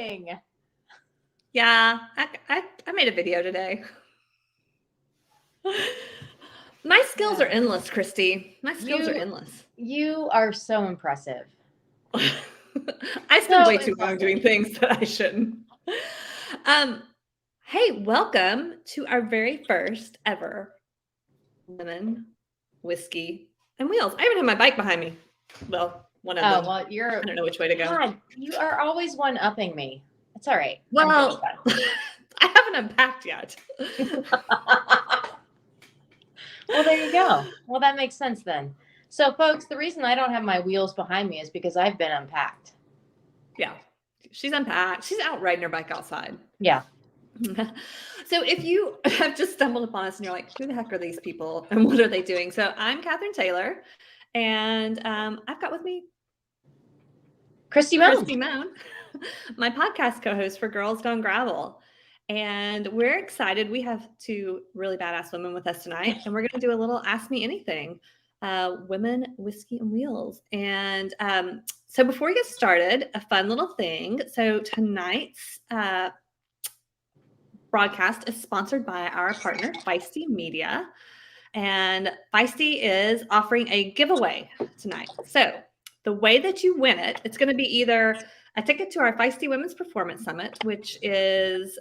doing? Yeah, I made a video today. My skills are endless, Kristi. My skills are endless. You are so impressive. I spend way too long doing things that I shouldn't. Hey, welcome to our very first ever Women, Whiskey, and Wheels. I even have my bike behind me. Well, one of them. Well, I don't know which way to go. God, you are always one-upping me. It's all right. Well, I haven't unpacked yet. Well, there you go. Well, that makes sense then. So, folks, the reason I don't have my wheels behind me is because I've been unpacked. Yeah, she's unpacked. She's out riding her bike outside. Yeah. So if you have just stumbled upon us and you're like, who the heck are these people and what are they doing? So I'm Kathryn Taylor, and I've got with me Kristi Mohn, my podcast co-host for Girls Gone Gravel. And we're excited. We have two really badass women with us tonight, and we're going to do a little Ask Me Anything, Women, Whiskey, and Wheels. And so before we get started, a fun little thing. So tonight's broadcast is sponsored by our partner, Feisty Media. And Feisty is offering a giveaway tonight. So the way that you win it, it's going to be either a ticket to our Feisty Women's Performance Summit, which is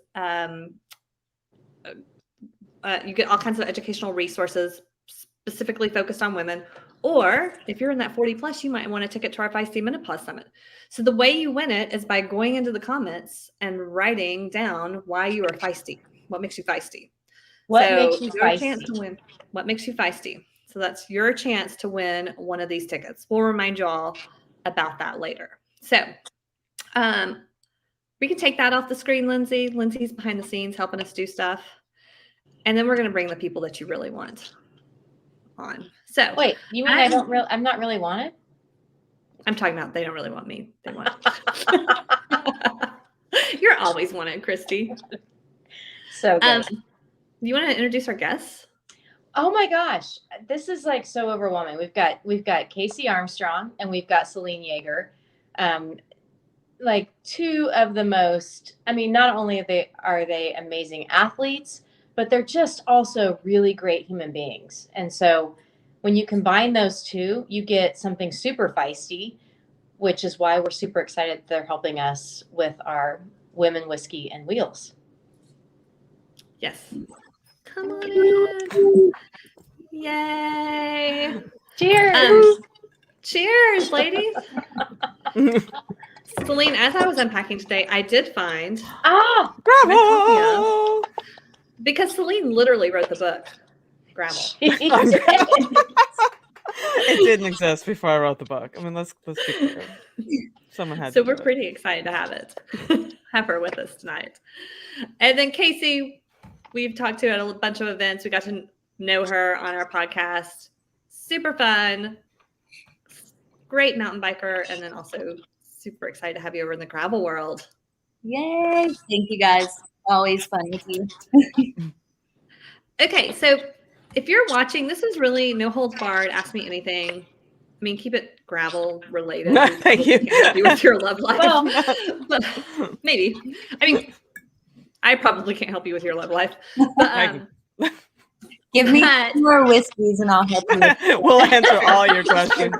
you get all kinds of educational resources specifically focused on women. Or if you're in that 40 plus, you might want a ticket to our Feisty Menopause Summit. So the way you win it is by going into the comments and writing down why you are feisty. What makes you feisty? What makes you feisty? Chance to win. What makes you feisty? So that's your chance to win one of these tickets. We'll remind you all about that later. So we can take that off the screen, Lindsay. Lindsay's behind the scenes helping us do stuff. And then we're going to bring the people that you really want on. So wait, you mean I'm not really wanted? I'm talking about they don't really want me. They want You're always wanted, Kristi. So good. You want to introduce our guests? Oh my gosh, this is like so overwhelming. We've got Kaysee Armstrong and we've got Selene Yeager. Like two of the most, I mean, not only are they amazing athletes, but they're just also really great human beings. And so when you combine those two, you get something super feisty, which is why we're super excited they're helping us with our Women, Whiskey, and Wheels. Yes. Come on in. Yay. Cheers. Cheers, ladies. Selene, as I was unpacking today, I did find Gravel! Because Selene literally wrote the book, Gravel. It didn't exist before I wrote the book. I mean, let's be clear. Someone had so to we're pretty excited to have her with us tonight. And then Kaysee, we've talked to at a bunch of events. We got to know her on our podcast. Super fun, great mountain biker, and then also super excited to have you over in the gravel world. Yay! Thank you guys. Always fun with you. Okay, so if you're watching, this is really no holds barred. Ask me anything. I mean, keep it gravel related. Thank you. Can't help you with your love life. Well, but maybe. I mean, I probably can't help you with your love life. But, give me more whiskeys and I'll help you. We'll answer all your questions.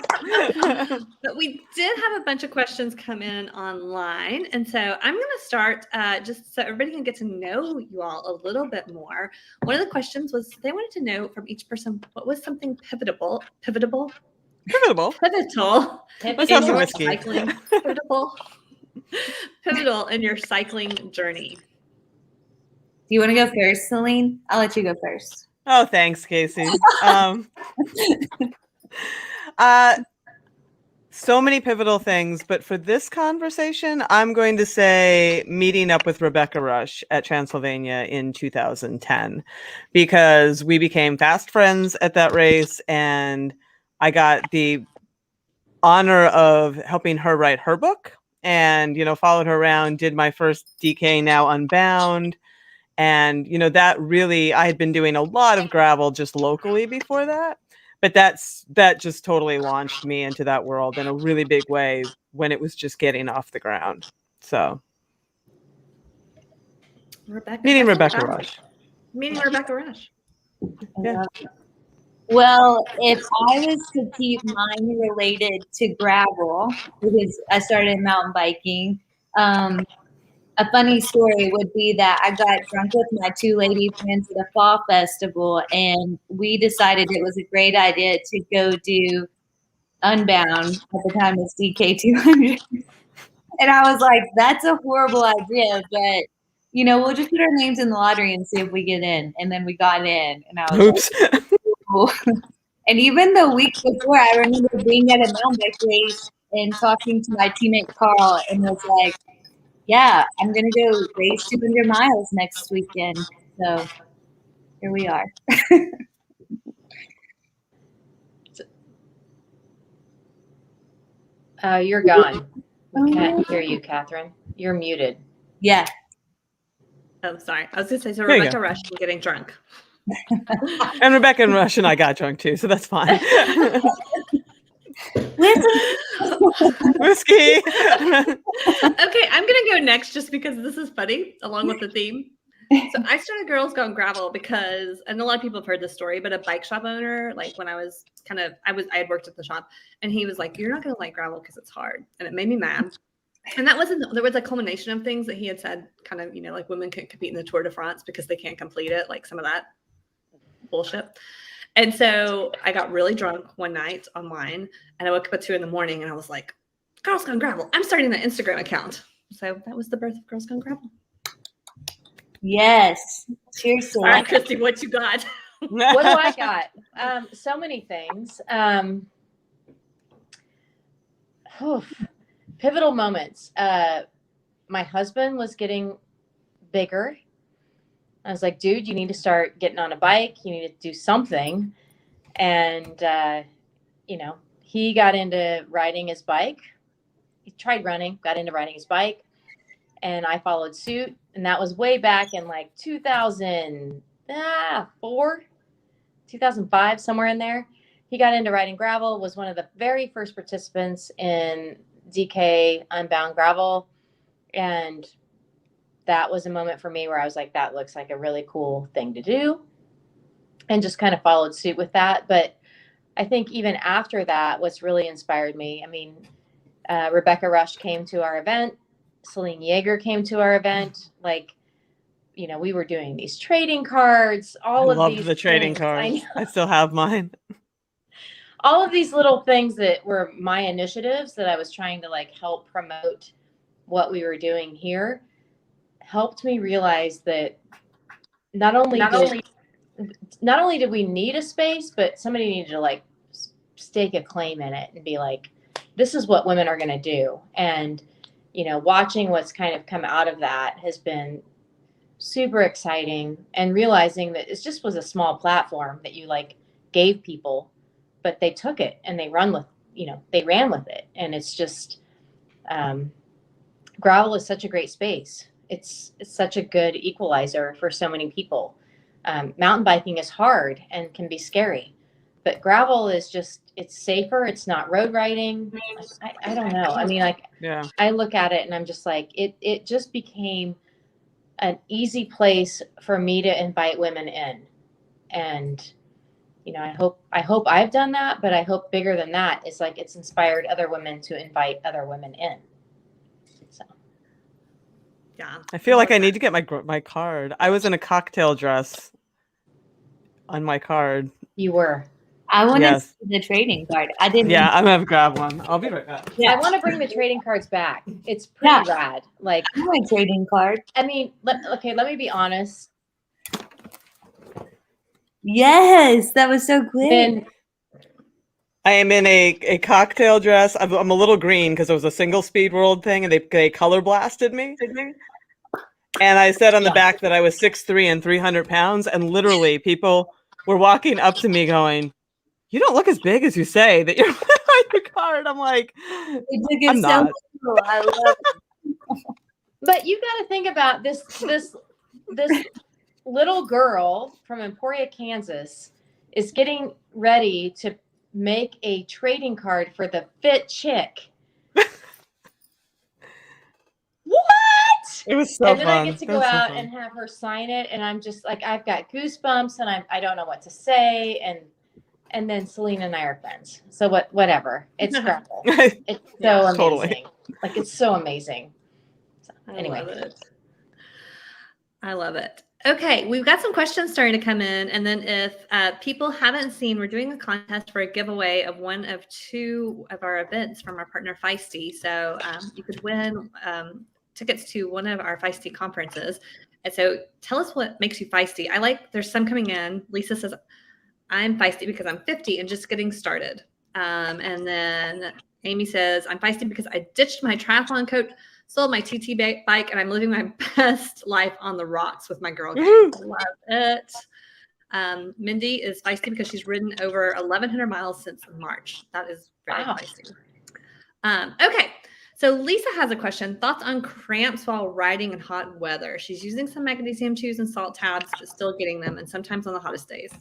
But we did have a bunch of questions come in online. And so I'm going to start just so everybody can get to know you all a little bit more. One of the questions was they wanted to know from each person, what was something pivotal Let's have some whiskey. Cycling, pivotal in your cycling journey. Do you want to go first, Selene? I'll let you go first. Oh, thanks, Kaysee. So many pivotal things, but for this conversation, I'm going to say meeting up with Rebecca Rush at Transylvania in 2010, because we became fast friends at that race, and I got the honor of helping her write her book, and, followed her around, did my first DK, now Unbound. And, that really, I had been doing a lot of gravel just locally before that. But that just totally launched me into that world in a really big way when it was just getting off the ground. So Meeting Rebecca Rush. Meeting Rebecca Rush. Yeah. Well, if I was to keep mine related to gravel, because I started mountain biking, a funny story would be that I got drunk with my two lady friends at a fall festival, and we decided it was a great idea to go do Unbound. At the time, it's DK200. And I was like, that's a horrible idea, but we'll just put our names in the lottery and see if we get in. And then we got in, and I was Oops. like, cool. And even the week before, I remember being at a mountain bike race and talking to my teammate Carl, and was like, yeah, I'm gonna go race 200 miles next weekend. So here we are. You're gone. We can't hear you, Kathryn. You're muted. Yeah. Oh, sorry. I was going to say, so There you Rebecca go. Rush was getting drunk. And Rebecca Rush and I got drunk too, so that's fine. Whiskey. Okay, I'm going to go next just because this is funny, along with the theme. So I started Girls Gone Gravel because, and a lot of people have heard this story, but a bike shop owner, like when I was I had worked at the shop, and he was like, you're not going to like gravel because it's hard. And it made me mad. And there was a culmination of things that he had said, kind of, like women can't compete in the Tour de France because they can't complete it, like some of that bullshit. And so I got really drunk one night online, and I woke up at 2 a.m. and I was like, Girls Gone Gravel, I'm starting that Instagram account. So that was the birth of Girls Gone Gravel. Yes. Cheers to All right, that. Kristi, what you got? What do I got? So many things. Pivotal moments. My husband was getting bigger. I was like, dude, you need to start getting on a bike. You need to do something. And, he got into riding his bike. He tried running, got into riding his bike. And I followed suit. And that was way back in like 2004, 2005, somewhere in there. He got into riding gravel, was one of the very first participants in DK Unbound Gravel. And that was a moment for me where I was like, that looks like a really cool thing to do. And just kind of followed suit with that. But I think even after that, what's really inspired me, I mean, Rebecca Rush came to our event. Selene Yeager came to our event. Like, we were doing these trading cards, I loved the trading cards. I still have mine. All of these little things that were my initiatives that I was trying to like help promote what we were doing here helped me realize that not only did we need a space, but somebody needed to like stake a claim in it and be like, this is what women are going to do. And, watching what's kind of come out of that has been super exciting, and realizing that it just was a small platform that you like gave people, but they took it and they ran with it. And it's just, gravel is such a great space. It's such a good equalizer for so many people. Mountain biking is hard and can be scary, but gravel is just, it's safer. It's not road riding. I don't know. I mean, like, yeah. I look at it and I'm just like, it just became an easy place for me to invite women in. And, I hope I've done that, but I hope bigger than that, it's like, it's inspired other women to invite other women in. So. Yeah. I feel like I need to get my card. I was in a cocktail dress on my card. You were. I want to see the trading card. I didn't. Yeah, I'm gonna grab one. I'll be right back. Yeah. I want to bring the trading cards back. It's pretty rad. Like, I want a trading card. I mean, let me be honest. Yes, that was so quick. I am in a cocktail dress. I'm a little green because it was a single speed world thing, and they color blasted me. And I said on the back that I was 6'3" and 300 pounds, and literally people were walking up to me going, "You don't look as big as you say that you're on your card." I'm like, I'm not. Cool. I love it. But you got to think about this little girl from Emporia, Kansas, is getting ready to make a trading card for the fit chick. What? It was so And then fun. I get to go out and have her sign it, and I'm just like, I've got goosebumps, and I don't know what to say, and then Selene and I are friends. So whatever. It's gravel. It's so amazing. Totally. Like, it's so amazing. So, anyway. I love it. Okay, we've got some questions starting to come in. And then if people haven't seen, we're doing a contest for a giveaway of one of 2 of our events from our partner Feisty. So you could win tickets to one of our Feisty conferences. And so tell us what makes you feisty. There's some coming in. Lisa says, I'm feisty because I'm 50 and just getting started. And then Amy says, I'm feisty because I ditched my triathlon coach, sold my TT bike, and I'm living my best life on the rocks with my girl gang. Love it. Mindy is feisty because she's ridden over 1,100 miles since March. That is very feisty. Okay. So Lisa has a question. Thoughts on cramps while riding in hot weather? She's using some magnesium chews and salt tabs, but still getting them, and sometimes on the hottest days.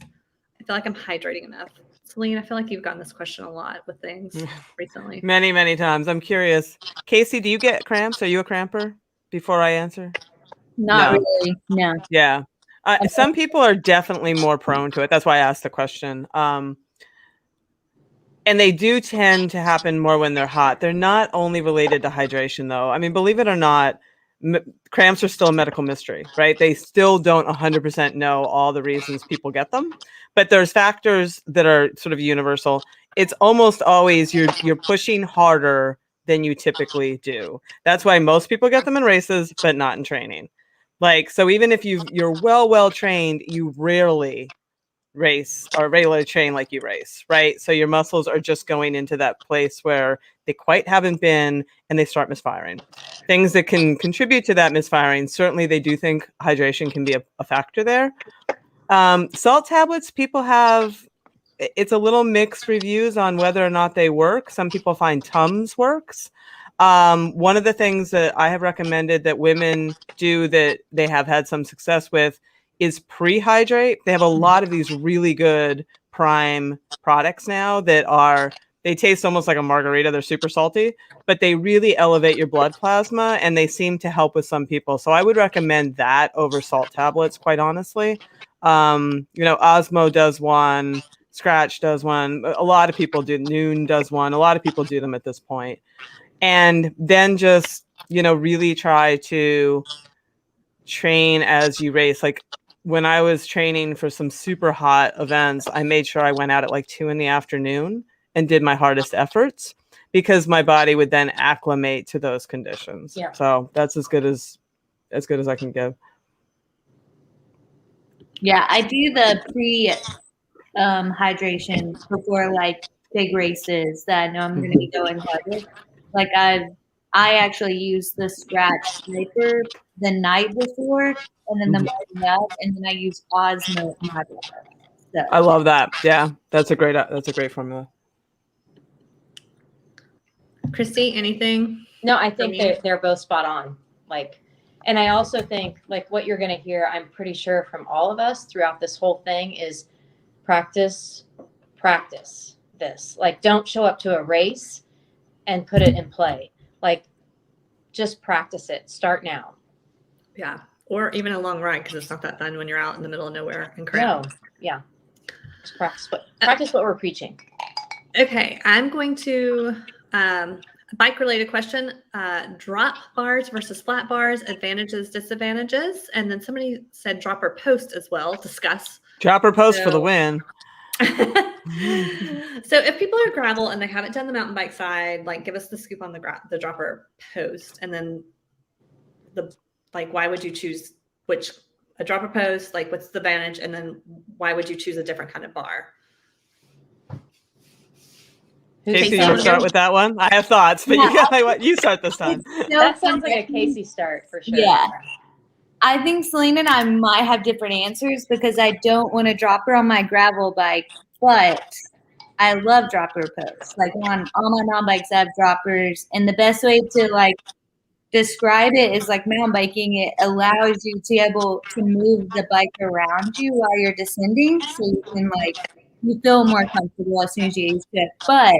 I feel like I'm hydrating enough. Celine, I feel like you've gotten this question a lot with things recently. Many, many times. I'm curious. Kaysee, do you get cramps? Are you a cramper? Before I answer? Not really. No. Yeah. Some people are definitely more prone to it. That's why I asked the question. And they do tend to happen more when they're hot. They're not only related to hydration, though. I mean, believe it or not, cramps are still a medical mystery, right? They still don't 100% know all the reasons people get them. But there's factors that are sort of universal. It's almost always you're pushing harder than you typically do. That's why most people get them in races, but not in training. Like, so even if you're well trained, you rarely race or regularly train like you race, right? So your muscles are just going into that place where they quite haven't been, and they start misfiring. Things that can contribute to that misfiring, certainly they do think hydration can be a factor there. Salt tablets, people have, it's a little mixed reviews on whether or not they work. Some people find Tums works. One of the things that I have recommended that women do that they have had some success with is pre-hydrate. They have a lot of these really good prime products now that they taste almost like a margarita. They're super salty, but they really elevate your blood plasma, and they seem to help with some people. So I would recommend that over salt tablets, quite honestly. Osmo does one, Scratch does one. A lot of people do. Noon does one. A lot of people do them at this point. And then just, really try to train as you race. Like when I was training for some super hot events, I made sure I went out at like 2 p.m. and did my hardest efforts, because my body would then acclimate to those conditions. Yeah. So that's as good as I can give. Yeah, I do the pre hydration before like big races that I know I'm going to be going harder. Like I actually use the Scratch Sniper the night before, and then the morning up, and then I use Osmo in my blood. So. I love that. Yeah, that's a great formula. Kristi, anything? No, I think they're both spot on. Like, and I also think like what you're going to hear, I'm pretty sure from all of us throughout this whole thing is practice this. Like, don't show up to a race and put it in play. Like, just practice it. Start now. Yeah. Or even a long ride, because it's not that fun when you're out in the middle of nowhere and crap. No. Yeah. Just practice what we're preaching. Okay. I'm going to bike related question. Drop bars versus flat bars, advantages, disadvantages. And then somebody said drop or post as well. Discuss. Drop or post for the win. So if people are gravel and they haven't done the mountain bike side, like give us the scoop on the dropper post, and then why would you choose a dropper post? Like, what's the advantage? And then why would you choose a different kind of bar? Kaysee, you want to start with that one? I have thoughts, but you start this time. That sounds like a Kaysee start for sure. Yeah. I think Selene and I might have different answers, because I don't want a dropper on my gravel bike, but I love dropper posts. Like on all my mountain bikes, I have droppers, and the best way to describe it is like mountain biking. It allows you to be able to move the bike around you while you're descending, so you can you feel more comfortable as soon as you use it. But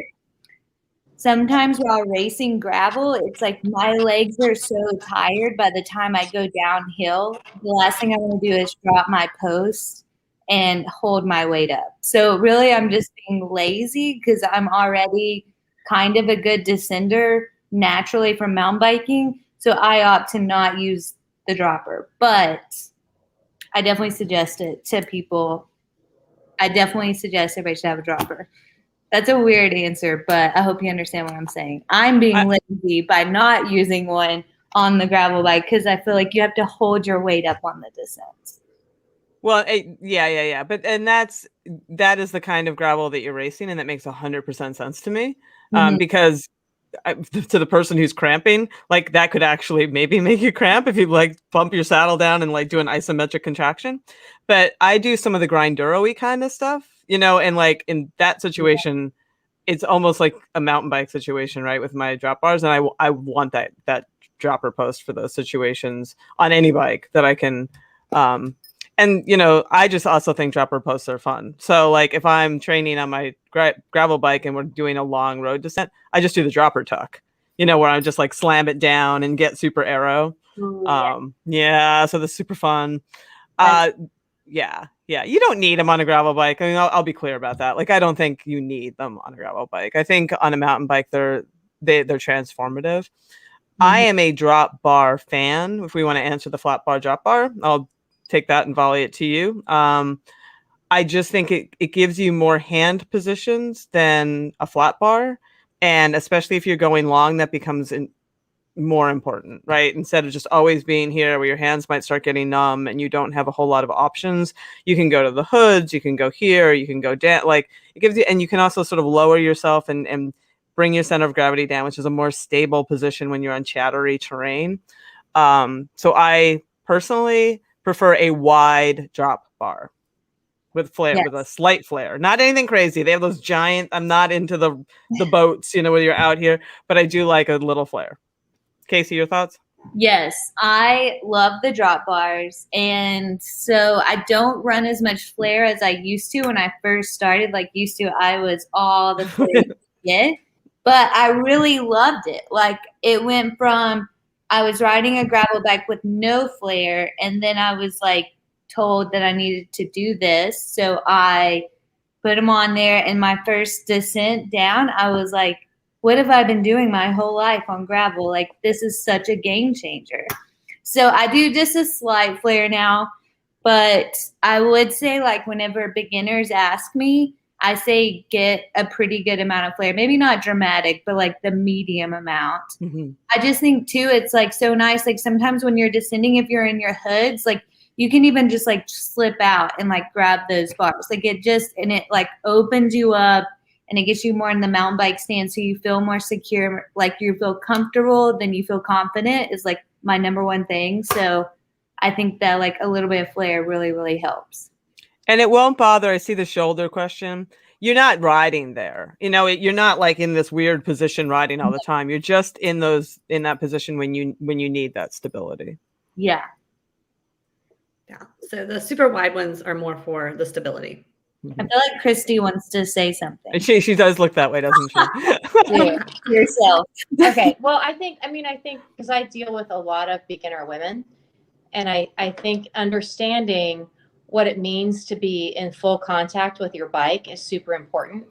sometimes while racing gravel, it's like my legs are so tired by the time I go downhill. The last thing I want to do is drop my post and hold my weight up. So really, I'm just being lazy because I'm already kind of a good descender naturally from mountain biking. So I opt to not use the dropper. But I definitely suggest it to people. I definitely suggest everybody should have a dropper. That's a weird answer, but I hope you understand what I'm saying. I'm being lazy by not using one on the gravel bike because I feel like you have to hold your weight up on the descent. Well, yeah. But that is the kind of gravel that you're racing, and that makes 100% sense to me. Because to the person who's cramping, like that could actually maybe make you cramp if you like bump your saddle down and like do an isometric contraction. But I do some of the grinduro-y kind of stuff, you know, and like in that situation, it's almost like a mountain bike situation, right? With my drop bars, and I want that dropper post for those situations on any bike that I can. And, you know, I just also think dropper posts are fun. So, like, if I'm training on my gravel bike and we're doing a long road descent, I just do the dropper tuck, you know, where I just like slam it down and get super aero. Yeah, so that's super fun. Yeah. You don't need them on a gravel bike. I mean, I'll be clear about that. Like, I don't think you need them on a gravel bike. I think on a mountain bike, they're transformative. I am a drop bar fan. If we want to answer the flat bar drop bar, I'll take that and volley it to you. I just think it gives you more hand positions than a flat bar. And especially if you're going long, that becomes more important, right? Instead of just always being here where your hands might start getting numb and you don't have a whole lot of options, you can go to the hoods, you can go here, you can go down. Like it gives you, and you can also sort of lower yourself and bring your center of gravity down, which is a more stable position when you're on chattery terrain. So I personally prefer a wide drop bar with flare, with a slight flare, not anything crazy. They have those giant, I'm not into the boats, you know, when you're out here, but I do like a little flare. Kaysee, your thoughts? Yes, I love the drop bars. And so I don't run as much flare as I used to when I first started. Like used to, I was all the flare you could get, but I really loved it. Like it went from, I was riding a gravel bike with no flare, and then I was like told that I needed to do this. So I put them on there, and my first descent down, I was like, what have I been doing my whole life on gravel? Like, this is such a game changer. So I do just a slight flare now, but I would say, like, whenever beginners ask me, I say get a pretty good amount of flare. Maybe not dramatic, but like the medium amount. I just think too, it's like so nice. Like sometimes when you're descending, if you're in your hoods, like you can even just like slip out and like grab those bars. Like it just, and it like opens you up and it gets you more in the mountain bike stance. So you feel more secure, like you feel comfortable, then you feel confident is like my number one thing. So I think that like a little bit of flare really, really helps. And it won't bother. I see the shoulder question. You're not riding there. You know, you're not like in this weird position riding all the time. You're just in that position when you need that stability. Yeah. So the super wide ones are more for the stability. I feel like Kristi wants to say something. She does look that way, doesn't she? Yeah, yourself. Okay. Well, I think because I deal with a lot of beginner women, and I think understanding what it means to be in full contact with your bike is super important.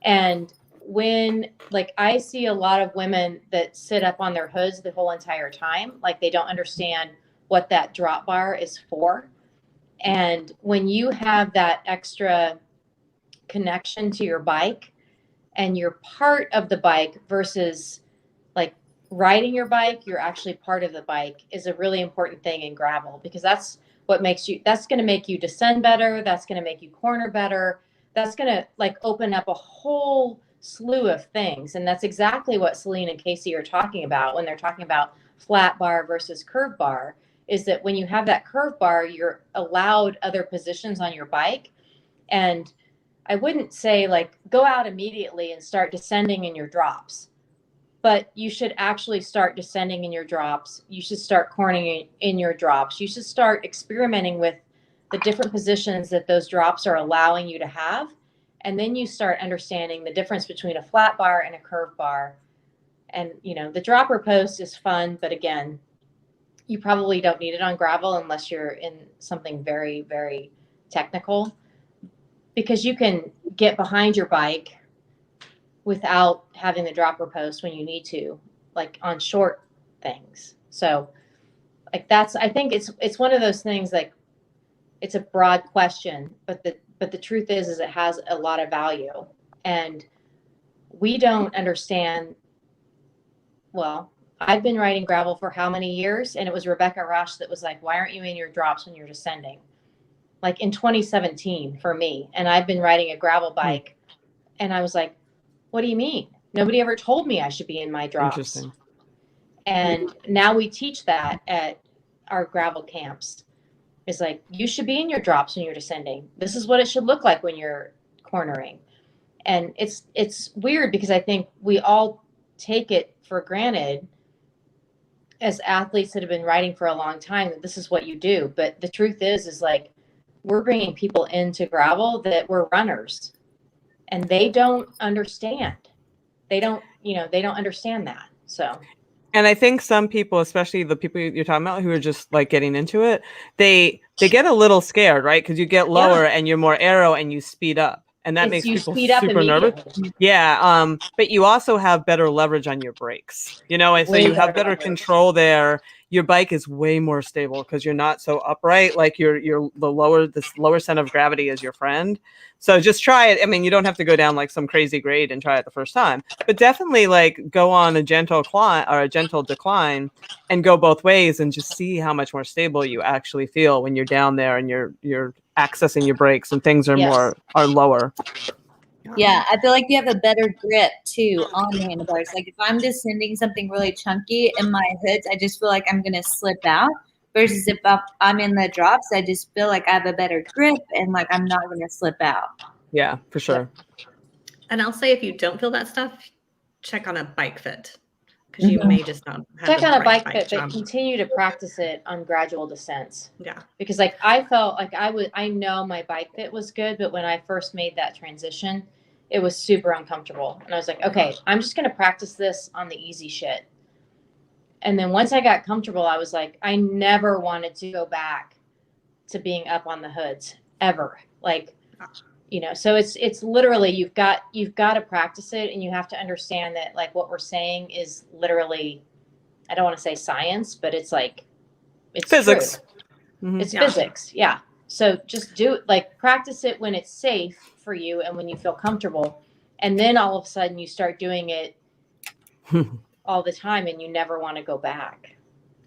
And when like I see a lot of women that sit up on their hoods the whole entire time, like they don't understand what that drop bar is for. And when you have that extra connection to your bike and you're part of the bike versus like riding your bike, you're actually part of the bike is a really important thing in gravel, because that's going to make you descend better. That's going to make you corner better. That's going to like open up a whole slew of things. And that's exactly what Selene and Kaysee are talking about when they're talking about flat bar versus curve bar, is that when you have that curve bar, you're allowed other positions on your bike. And I wouldn't say like go out immediately and start descending in your drops, but you should actually start descending in your drops. You should start cornering in your drops. You should start experimenting with the different positions that those drops are allowing you to have. And then you start understanding the difference between a flat bar and a curved bar. And, the dropper post is fun, but again, you probably don't need it on gravel unless you're in something very, very technical, because you can get behind your bike without having the dropper post when you need to, like on short things. So like I think it's one of those things, like it's a broad question, but the truth is it has a lot of value, and we don't understand. Well, I've been riding gravel for how many years? And it was Rebecca Rush that was like, why aren't you in your drops when you're descending? Like in 2017 for me. And I've been riding a gravel bike. And I was like, what do you mean? Nobody ever told me I should be in my drops. Interesting. And now we teach that at our gravel camps. It's like, you should be in your drops when you're descending. This is what it should look like when you're cornering. And it's weird because I think we all take it for granted as athletes that have been riding for a long time that this is what you do. But the truth is like, we're bringing people into gravel that were runners, and they don't understand. They don't understand that. So. And I think some people, especially the people you're talking about who are just like getting into it, they get a little scared, right? Because you get lower and you're more aero and you speed up. And that makes people super nervous. Yeah. But you also have better leverage on your brakes, and so you have better control there. Your bike is way more stable because you're not so upright. Like this lower center of gravity is your friend. So just try it. I mean, you don't have to go down like some crazy grade and try it the first time, but definitely like go on a gentle climb or a gentle decline and go both ways and just see how much more stable you actually feel when you're down there and you're accessing your brakes and things are are lower. Yeah, I feel like you have a better grip too on the handlebars. Like if I'm descending something really chunky in my hoods, I just feel like I'm gonna slip out. Versus if I'm in the drops, I just feel like I have a better grip and like I'm not gonna slip out. Yeah, for sure. And I'll say if you don't feel that stuff, check on a bike fit. Because you may just not have check on a bike fit, jump. but continue to practice it on gradual descents. Yeah. Because like I felt like I know my bike fit was good, but when I first made that transition, it was super uncomfortable. And I was like, okay, I'm just going to practice this on the easy shit. And then once I got comfortable, I was like, I never wanted to go back to being up on the hoods ever. Like, so it's literally, you've got to practice it, and you have to understand that like what we're saying is literally, I don't want to say science, but it's like, it's physics. Mm-hmm. It's physics. Yeah. So just do it, like practice it when it's safe for you and when you feel comfortable. And then all of a sudden you start doing it all the time and you never want to go back.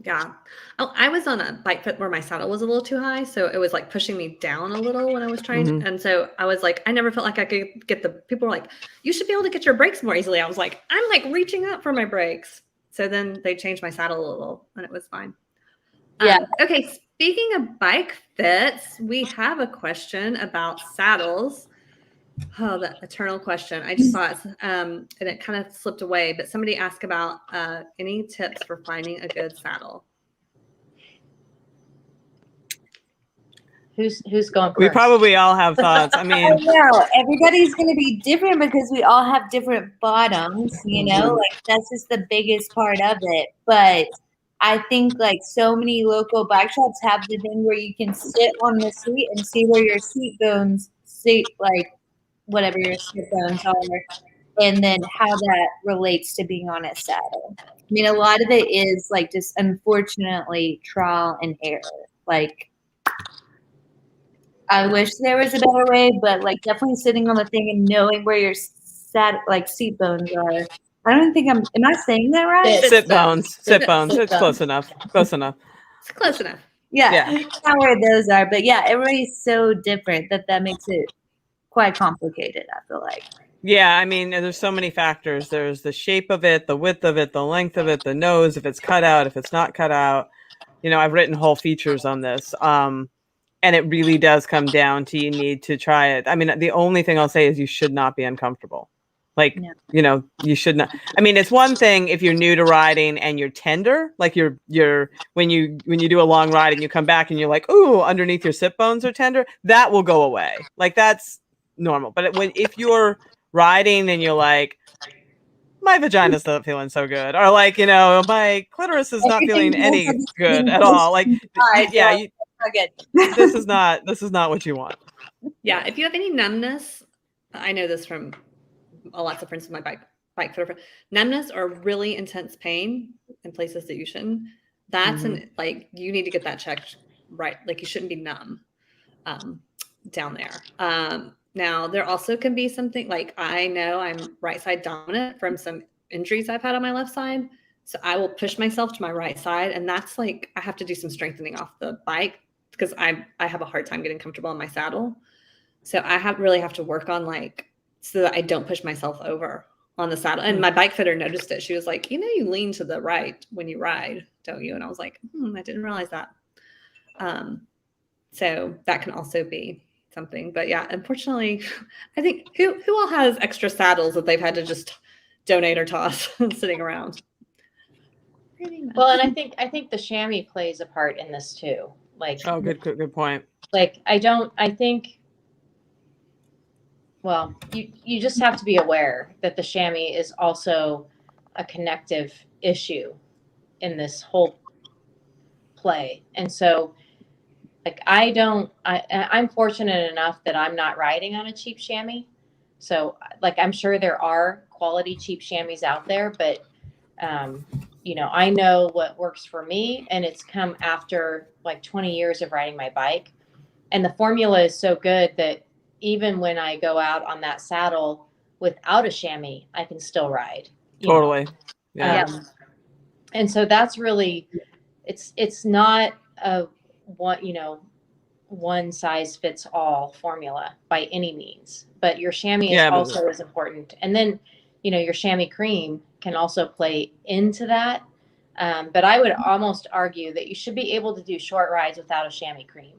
Yeah. Oh, I was on a bike fit where my saddle was a little too high. So it was like pushing me down a little when I was trying to. And so I was like, I never felt like I could get people were like, you should be able to get your brakes more easily. I was like, I'm like reaching up for my brakes. So then they changed my saddle a little and it was fine. Yeah. Okay. Speaking of bike fits, we have a question about saddles. Oh, that eternal question. I just saw it and it kind of slipped away, but somebody asked about any tips for finding a good saddle. Who's going first? We probably all have thoughts. I mean, I know everybody's going to be different because we all have different bottoms, like that's just the biggest part of it. But I think like so many local bike shops have the thing where you can sit on the seat and see where your seat bones like whatever your sit bones are, and then how that relates to being on a saddle. I mean, a lot of it is like just unfortunately trial and error. Like I wish there was a better way, but like definitely sitting on the thing and knowing where your seat bones are. I don't think am I saying that right? Sit bones. It's close enough. Close enough. It's close enough. Yeah. Not where those are, but yeah, everybody's so different that makes it quite complicated, I feel like. Yeah, I mean, there's so many factors. There's the shape of it, the width of it, the length of it, the nose, if it's cut out, if it's not cut out. I've written whole features on this. And it really does come down to you need to try it. I mean, the only thing I'll say is you should not be uncomfortable. Like, you should not. I mean, it's one thing if you're new to riding and you're tender, like you're when you do a long ride and you come back and you're like, ooh, underneath your sit bones are tender, that will go away. Like that's normal. But if you're riding and you're like, my vagina's not feeling so good, or like, my clitoris is not feeling any good at all. Like, this is not what you want. Yeah. If you have any numbness, I know this from lots of friends of my bike fitter, numbness or really intense pain in places that you shouldn't, that's you need to get that checked right. Like, you shouldn't be numb down there. Now there also can be something like, I know I'm right side dominant from some injuries I've had on my left side. So I will push myself to my right side. And that's like, I have to do some strengthening off the bike because I have a hard time getting comfortable in my saddle. So I really have to work on so that I don't push myself over on the saddle. And my bike fitter noticed it. She was like, you lean to the right when you ride, don't you? And I was like, I didn't realize that. So that can also be something. But yeah, unfortunately, I think who all has extra saddles that they've had to just donate or toss sitting around? Well, and I think the chamois plays a part in this too. Like, oh, good point. Like, well, you just have to be aware that the chamois is also a connective issue in this whole play. And so, like, I'm fortunate enough that I'm not riding on a cheap chamois. So, like, I'm sure there are quality cheap chamois out there, but, I know what works for me, and it's come after like 20 years of riding my bike. And the formula is so good that even when I go out on that saddle without a chamois, I can still ride. Totally. Yeah. And so that's really, it's not a one size fits all formula by any means, but your chamois is also as important. And then, your chamois cream can also play into that. But I would almost argue that you should be able to do short rides without a chamois cream.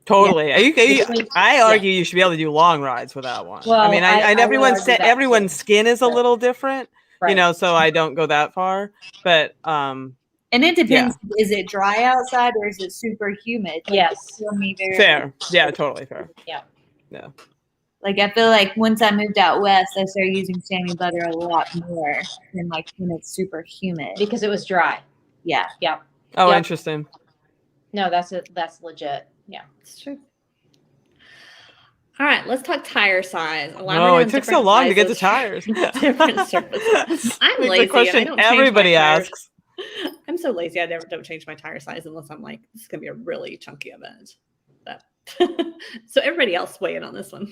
Totally. Yeah. I argue you should be able to do long rides without one. Well, I mean, everyone's skin is a little different, right. So I don't go that far. But and it depends. Yeah. Is it dry outside or is it super humid? Like, yes. Fair. Yeah, totally fair. Yeah. Yeah. Like, I feel like once I moved out west, I started using chamois butter a lot more than like when it's super humid. Because it was dry. Yeah. Yeah. Oh, interesting. No, that's legit. Yeah, it's true. All right, let's talk tire size. It took so long to get to tires. Different surfaces. I'm lazy. The question I don't everybody asks. I'm so lazy. I don't change my tire size unless I'm like, this is gonna be a really chunky event. So everybody else weigh in on this one.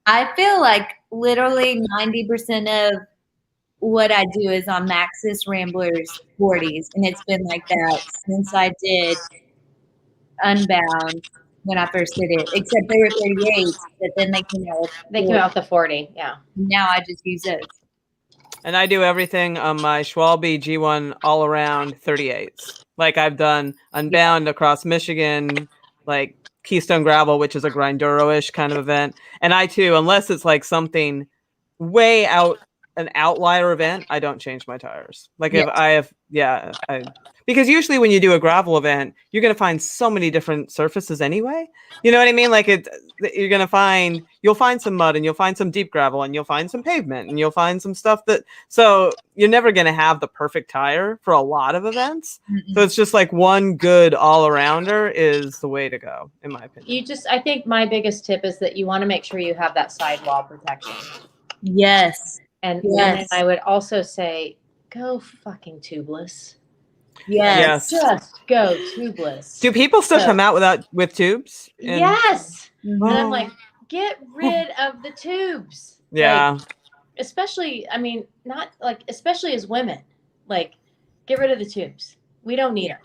I feel like literally 90% of what I do is on Maxxis Ramblers 40s, and it's been like that since I did Unbound when I first did it. Except they were 38s, but then they came out. They came out the 40. Yeah. Now I just use those. And I do everything on my Schwalbe G1 all around 38s. Like, I've done Unbound across Michigan, like Keystone Gravel, which is a Grinduro-ish kind of event. And I too, unless it's like something way out, an outlier event, I don't change my tires. Like, if I have, because usually when you do a gravel event, you're going to find so many different surfaces anyway. You know what I mean? Like, you'll find some mud, and you'll find some deep gravel, and you'll find some pavement, and you'll find some stuff so you're never going to have the perfect tire for a lot of events. Mm-hmm. So it's just like one good all-arounder is the way to go, in my opinion. I think my biggest tip is that you want to make sure you have that sidewall protection. Yes. And then I would also say, go fucking tubeless. Yes. Just go tubeless. Do people still come out with tubes? Yes. And I'm like, get rid of the tubes. Yeah. Like, especially as women, like, get rid of the tubes. We don't need them.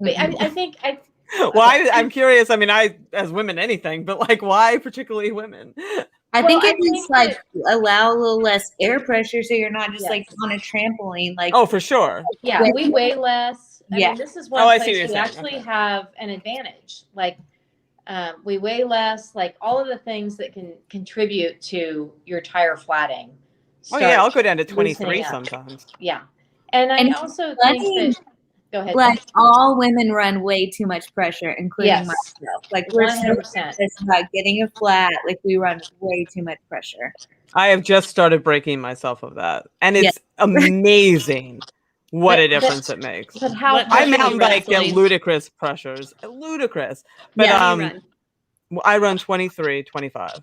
But I think I'm curious. I mean, as women, anything, but like, why particularly women? I think it just like allow a little less air pressure, so you're not just like on a trampoline. Like, oh, for sure. Yeah, we weigh less. I mean, this is one place we actually have an advantage. Like, we weigh less. Like, all of the things that can contribute to your tire flatting. I'll go down to 23 sometimes. Yeah, and I also think that Go ahead. Like all women run way too much pressure, including Yes. myself. Like we're so 100%. obsessed about getting a flat. Like we run way too much pressure. I have just started breaking myself of that, and Yeah. it's amazing what a But- difference it makes. But how? What I pressure do you mountain run, bike at Selene? ludicrous pressures, ludicrous. But What do you run? I run 23, 25.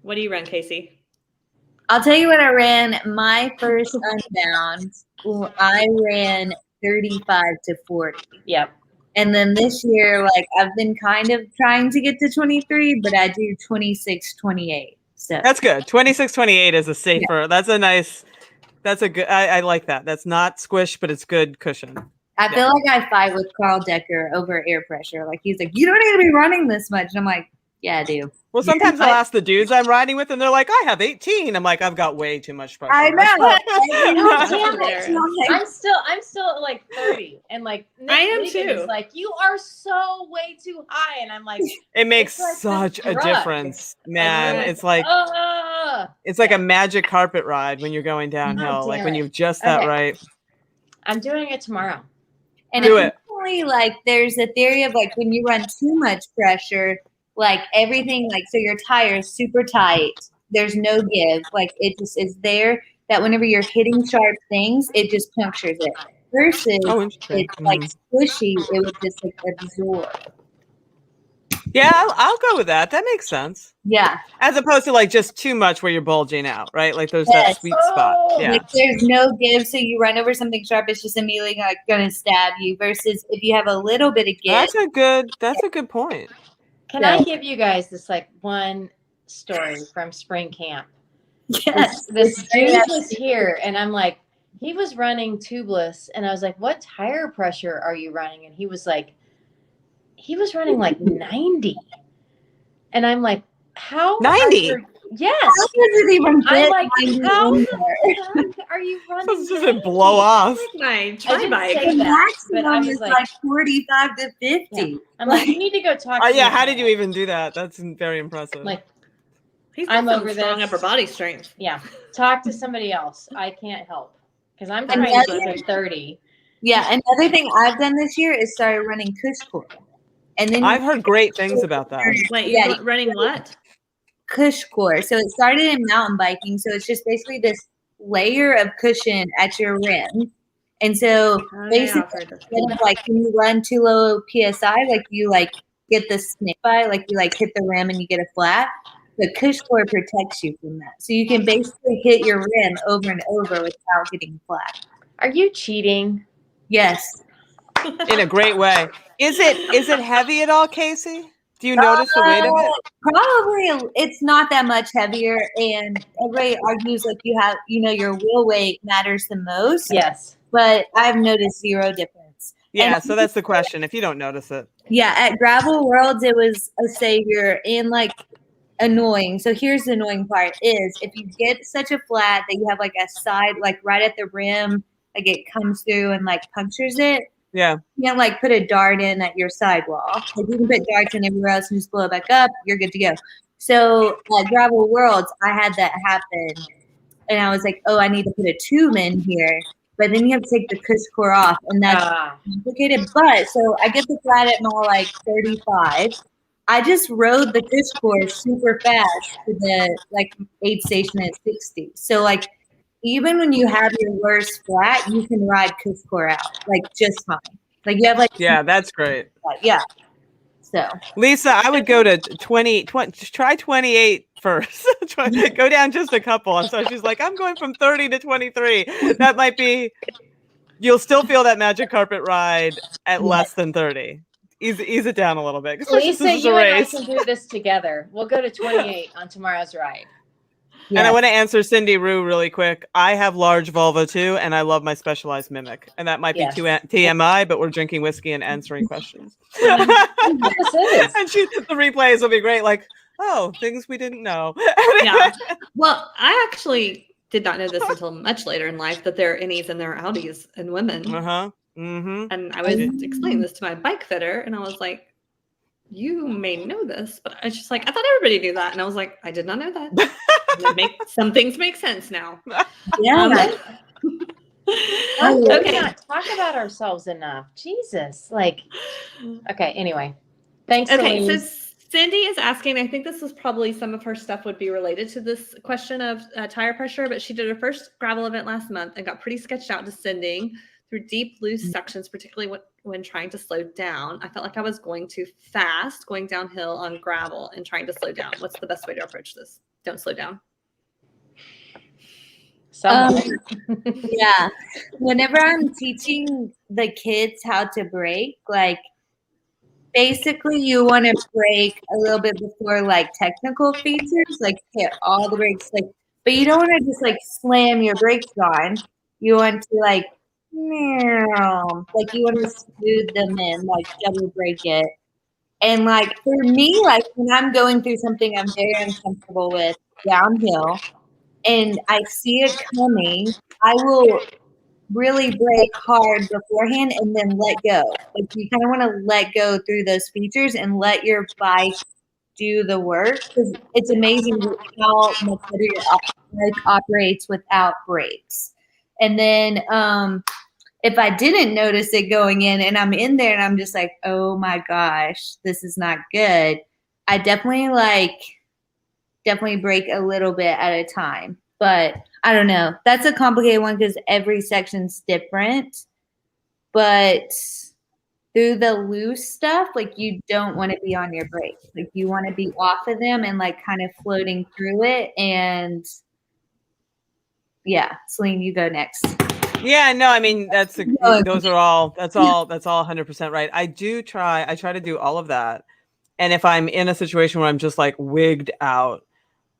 What do you run, Kaysee? I'll tell you what I ran. My first Unbound, I ran 35 to 40. Yep. And then this year, like I've been kind of trying to get to 23, but I do 26, 28. So That's good. 26, 28 is a safer. That's a nice. That's a good. I like that. That's not squish, but it's good cushion. I feel like I fight with Carl Decker over air pressure. Like he's like, you don't need to be running this much. And I'm like, yeah, I do. Well, sometimes I'll ask the dudes I'm riding with, and they're like, "I have 18." I'm like, "I've got way too much pressure." I know. Oh, damn it. Hilarious. I'm still at like 30, and like Nick I am Wiggin too. is like, you are so way too high, and I'm like, It makes It's like such this a drug. difference, man. Like, It's like it's like Yeah. a magic carpet ride when you're going downhill, like damn when it. you've just that Okay. right. I'm doing it tomorrow. And Do it. apparently, like, there's a theory of like when you run too much pressure, like everything, like, so your tire is super tight, there's no give, like, it just is there that whenever you're hitting sharp things, it just punctures it. Versus, Oh, interesting. it's like squishy, it would just like absorb. Yeah, I'll go with that. That makes sense. Yeah. As opposed to like just too much where you're bulging out, right? Like there's that Yes. sweet spot. Oh, Yeah. Like there's no give, so you run over something sharp, it's just immediately like gonna stab you. Versus if you have a little bit of give, That's a good point. Can I give you guys this like one story from spring camp? yes, This it's very dude nice. was here, and I'm like, he was running tubeless, and I was like, what tire pressure are you running? And he was running like 90. And I'm like, how 90? Yes. How does it even I'm fit like, 90 how in the there? fuck are you running? This doesn't blow off. My I tri didn't bike. say The that, but I maximum was is like, like 45 to 50. I'm like, you need to go talk to Yeah, me how did about you it. even do that? That's very impressive. Like, He's I'm got some over strong this. upper body strength. yeah, talk to somebody else. I can't help because I'm And trying to that's- get to 30. Yeah, another thing I've done this year is started running Kushcore. And then I've heard great things about that. Wait, Yeah, you're running what? Kushcore. So it started in mountain biking. So it's just basically this layer of cushion at your rim. And so Oh, yeah, basically, I've heard this. instead of like when you run too low PSI, like you like get the snake by, like you like hit the rim and you get a flat. The Kushcore protects you from that. So you can basically hit your rim over and over without getting flat. Are you cheating? Yes. In a great way. Is it heavy at all, Kaysee? Do you notice the weight of it? Probably it's not that much heavier, and everybody argues like your wheel weight matters the most. Yes. But I've noticed zero difference. Yeah, And- so that's the question. If you don't notice it. Yeah, at Gravel Worlds it was a savior and like annoying. So here's the annoying part is if you get such a flat that you have like a side like right at the rim, like it comes through and like punctures it. Yeah. You can't like put a dart in at your sidewall. Like you can put darts in everywhere else and just blow it back up. You're good to go. So at Gravel Worlds, I had that happen, and I was like, "Oh, I need to put a tube in here." But then you have to take the Kushcore off, and that's complicated. But so I get the flat at mile like 35. I just rode the Kushcore super fast to the like aid station at 60. So like. Even when you have your worst flat, you can ride Kushcore out like just fine. Like you have like Yeah, that's great. yeah. So Lisa, I would go to 20 try 28 first. Go down just a couple. And so she's like, I'm going from 30 to 23. That might be, you'll still feel that magic carpet ride at less than 30. Ease it down a little bit. Lisa, This is a you and I race. can do this together. We'll go to 28 on tomorrow's ride. And I want to answer Cindy Rue really quick. I have large vulva too, and I love my specialized mimic. And that might be Yes. too TMI, but we're drinking whiskey and answering questions. This is. And the replays will be great. Like, oh, things we didn't know. Yeah. Well, I actually did not know this until much later in life that there are innies and there are outies in women. Uh-huh. Mm-hmm. And I was explaining this to my bike fitter, and I was like, you may know this, but I was just like, I thought everybody knew that. And I was like, I did not know that. Some things make sense now. yeah. Why do we Okay. not talk about ourselves enough? Jesus. Like, okay, anyway. Thanks, Okay, Selene. so Cindy is asking, I think this was probably some of her stuff would be related to this question of tire pressure, but she did her first gravel event last month and got pretty sketched out descending through deep, loose sections, particularly when trying to slow down. I felt like I was going too fast, going downhill on gravel and trying to slow down. What's the best way to approach this? Don't slow down. Yeah. Whenever I'm teaching the kids how to brake, like basically you want to brake a little bit before like technical features, like hit all the brakes, like, but you don't want to just like slam your brakes on. You want to like you want to smooth them in, like double brake it. And like for me, like when I'm going through something I'm very uncomfortable with downhill and I see it coming, I will really brake hard beforehand and then let go. Like you kind of want to let go through those features and let your bike do the work, because it's amazing how much better your bike operates without brakes. And then if I didn't notice it going in and I'm in there and I'm just like, oh my gosh, this is not good, I definitely brake a little bit at a time. But I don't know. That's a complicated one because every section's different. But through the loose stuff, like you don't want to be on your brakes. Like you want to be off of them and like kind of floating through it. And yeah, Selene, you go next. Yeah, no, I mean that's all 100% right. I try to do all of that. And if I'm in a situation where I'm just like wigged out,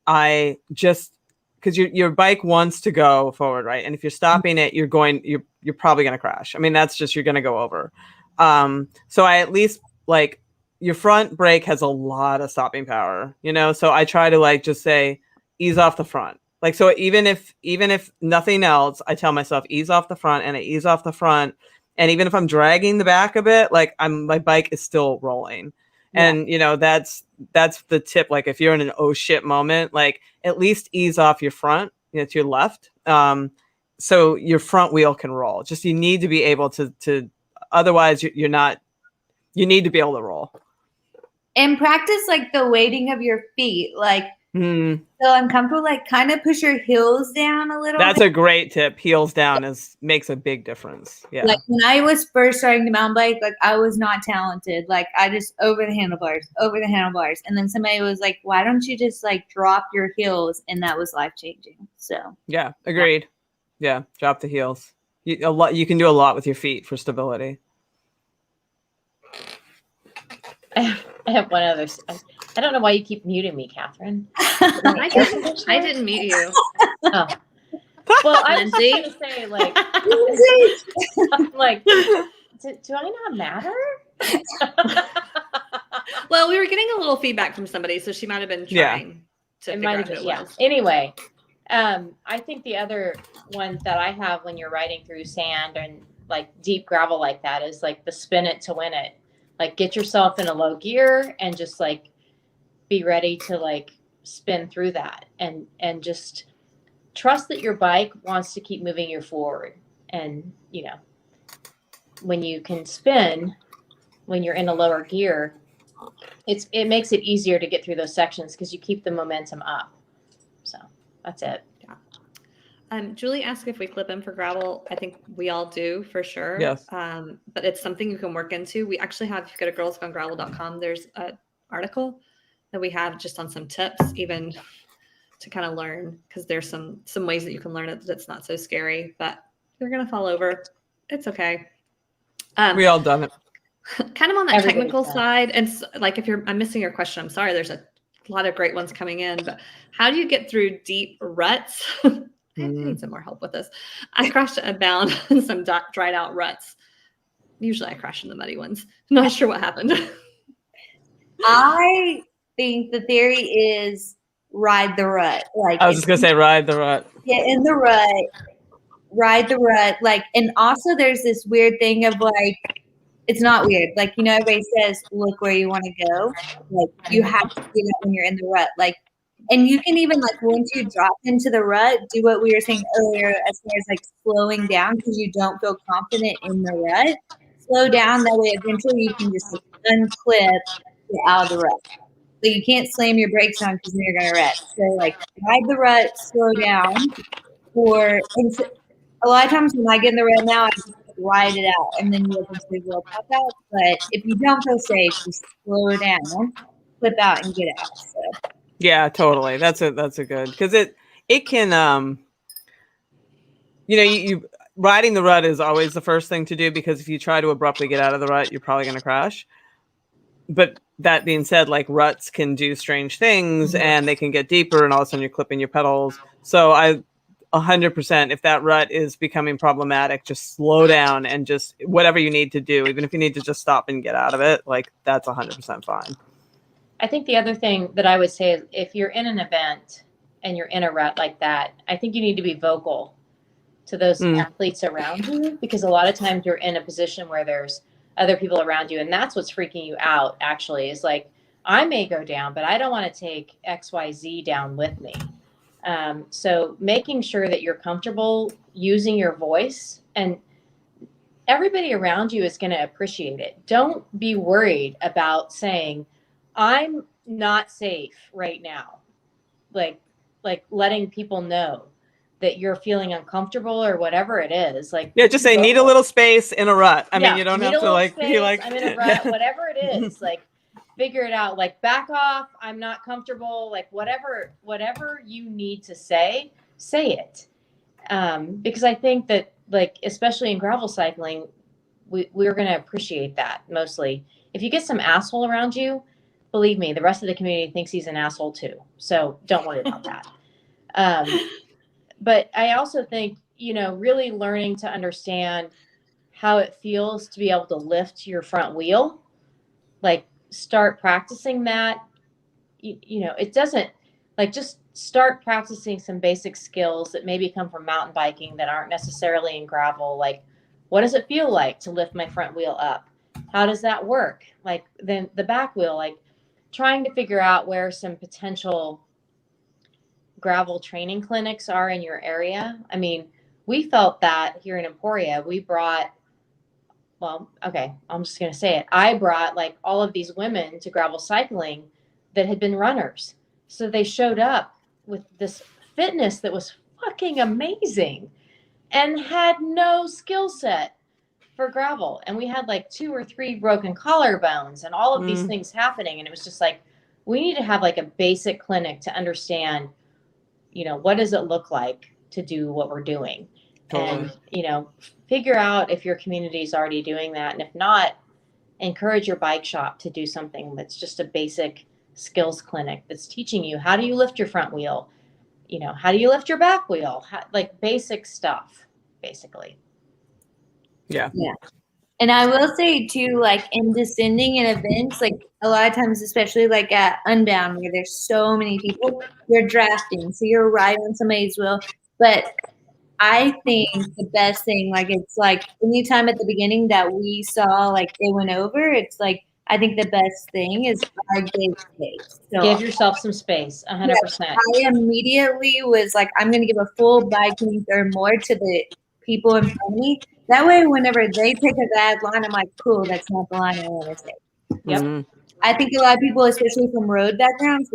I just, because your bike wants to go forward, right? And if you're stopping it, you're probably going to crash. I mean, that's just, you're going to go over. So I at least like your front brake has a lot of stopping power, so I try to like just say ease off the front. Like, so even if nothing else, I tell myself ease off the front, and I ease off the front. And even if I'm dragging the back a bit, like my bike is still rolling. Yeah. And that's the tip. Like if you're in an oh shit moment, like at least ease off your front, to your left. So your front wheel can roll. Just, you need to be able to otherwise you need to be able to roll. And practice like the weighting of your feet. Like, so uncomfortable, like kind of push your heels down a little. That's a great tip. Heels down makes a big difference. Yeah. Like when I was first starting to mountain bike, like I was not talented. Like I just over the handlebars. And then somebody was like, why don't you just like drop your heels? And that was life-changing. So yeah, agreed. Yeah. Drop the heels. You can do a lot with your feet for stability. I have one other. I don't know why you keep muting me, Kathryn. I didn't mute you. Oh. Well, I was just going to say, like, do I not matter? Well, we were getting a little feedback from somebody, so she might have been trying to figure out who it was. Anyway, I think the other one that I have when you're riding through sand and like deep gravel like that is like the spin it to win it. Like get yourself in a low gear and just like be ready to like spin through that and just trust that your bike wants to keep moving you forward. And, when you can spin, when you're in a lower gear, it makes it easier to get through those sections because you keep the momentum up. So that's it. Julie asked if we clip in for gravel. I think we all do for sure. Yes. But it's something you can work into. We actually have, if you go to girlsgonegravel.com, there's an article that we have just on some tips, even to kind of learn, because there's some ways that you can learn it that's not so scary. But if you're gonna fall over, it's okay. We all done it. Kind of on that technical side, and like I'm missing your question. I'm sorry. There's a lot of great ones coming in, but how do you get through deep ruts? I need some more help with this. I crashed at UNBOUND in some dried out ruts. Usually I crash in the muddy ones. Not sure what happened. I think the theory is ride the rut. Like I was just going to say ride the rut. Get in the rut, ride the rut. Like, and also there's this weird thing of like, it's not weird. Like, everybody says, look where you want to go. Like you have to do that when you're in the rut. Like And you can even like once you drop into the rut, do what we were saying earlier as far as like slowing down because you don't feel confident in the rut. Slow down, that way eventually you can just like unclip, get out of the rut. So you can't slam your brakes on because then you're gonna wreck. So like ride the rut, slow down, a lot of times when I get in the rut now, I just ride it out and then you eventually will pop out. But if you don't feel safe, just slow down, flip out, and get out. So. Yeah, totally. That's a good because it can you riding the rut is always the first thing to do because if you try to abruptly get out of the rut, you're probably going to crash. But that being said, like ruts can do strange things and they can get deeper and all of a sudden you're clipping your pedals. So 100%, if that rut is becoming problematic, just slow down and just whatever you need to do, even if you need to just stop and get out of it, like that's 100% fine. I think the other thing that I would say is if you're in an event and you're in a rut like that, I think you need to be vocal to those athletes around you because a lot of times you're in a position where there's other people around you and that's what's freaking you out actually is like, I may go down, but I don't want to take XYZ down with me. So making sure that you're comfortable using your voice and everybody around you is going to appreciate it. Don't be worried about saying, I'm not safe right now. Like letting people know that you're feeling uncomfortable or whatever it is. Like just say need a little space in a rut. I mean, you don't have to like be like I'm in a rut, whatever it is, like figure it out, like back off. I'm not comfortable. Like whatever you need to say it. Because I think that like, especially in gravel cycling, we're going to appreciate that mostly. If you get some asshole around you, believe me, the rest of the community thinks he's an asshole too. So don't worry about that. But I also think, really learning to understand how it feels to be able to lift your front wheel, like start practicing that. It doesn't like just start practicing some basic skills that maybe come from mountain biking that aren't necessarily in gravel. Like, what does it feel like to lift my front wheel up? How does that work? Like then the back wheel, like trying to figure out where some potential gravel training clinics are in your area. I mean, we felt that here in Emporia, we brought, I'm just going to say it. I brought like all of these women to gravel cycling that had been runners. So they showed up with this fitness that was fucking amazing and had no skill set for gravel. And we had like 2 or 3 broken collarbones and all of these things happening. And it was just like, we need to have like a basic clinic to understand, what does it look like to do what we're doing? Totally. And, figure out if your community is already doing that. And if not, encourage your bike shop to do something that's just a basic skills clinic that's teaching you, how do you lift your front wheel? How do you lift your back wheel? Like basic stuff, basically. Yeah. And I will say too, like in descending in events, like a lot of times, especially like at Unbound, where there's so many people, you're drafting, so you're riding on somebody's wheel. But I think the best thing, like it's like anytime at the beginning that we saw like it went over, it's like I think the best thing is I gave space. So give yourself some space, 100%. I immediately was like, I'm going to give a full bike length or more to the people in front of me. That way, whenever they take a bad line, I'm like, cool, that's not the line I want to take. Yep. I think a lot of people, especially from road backgrounds,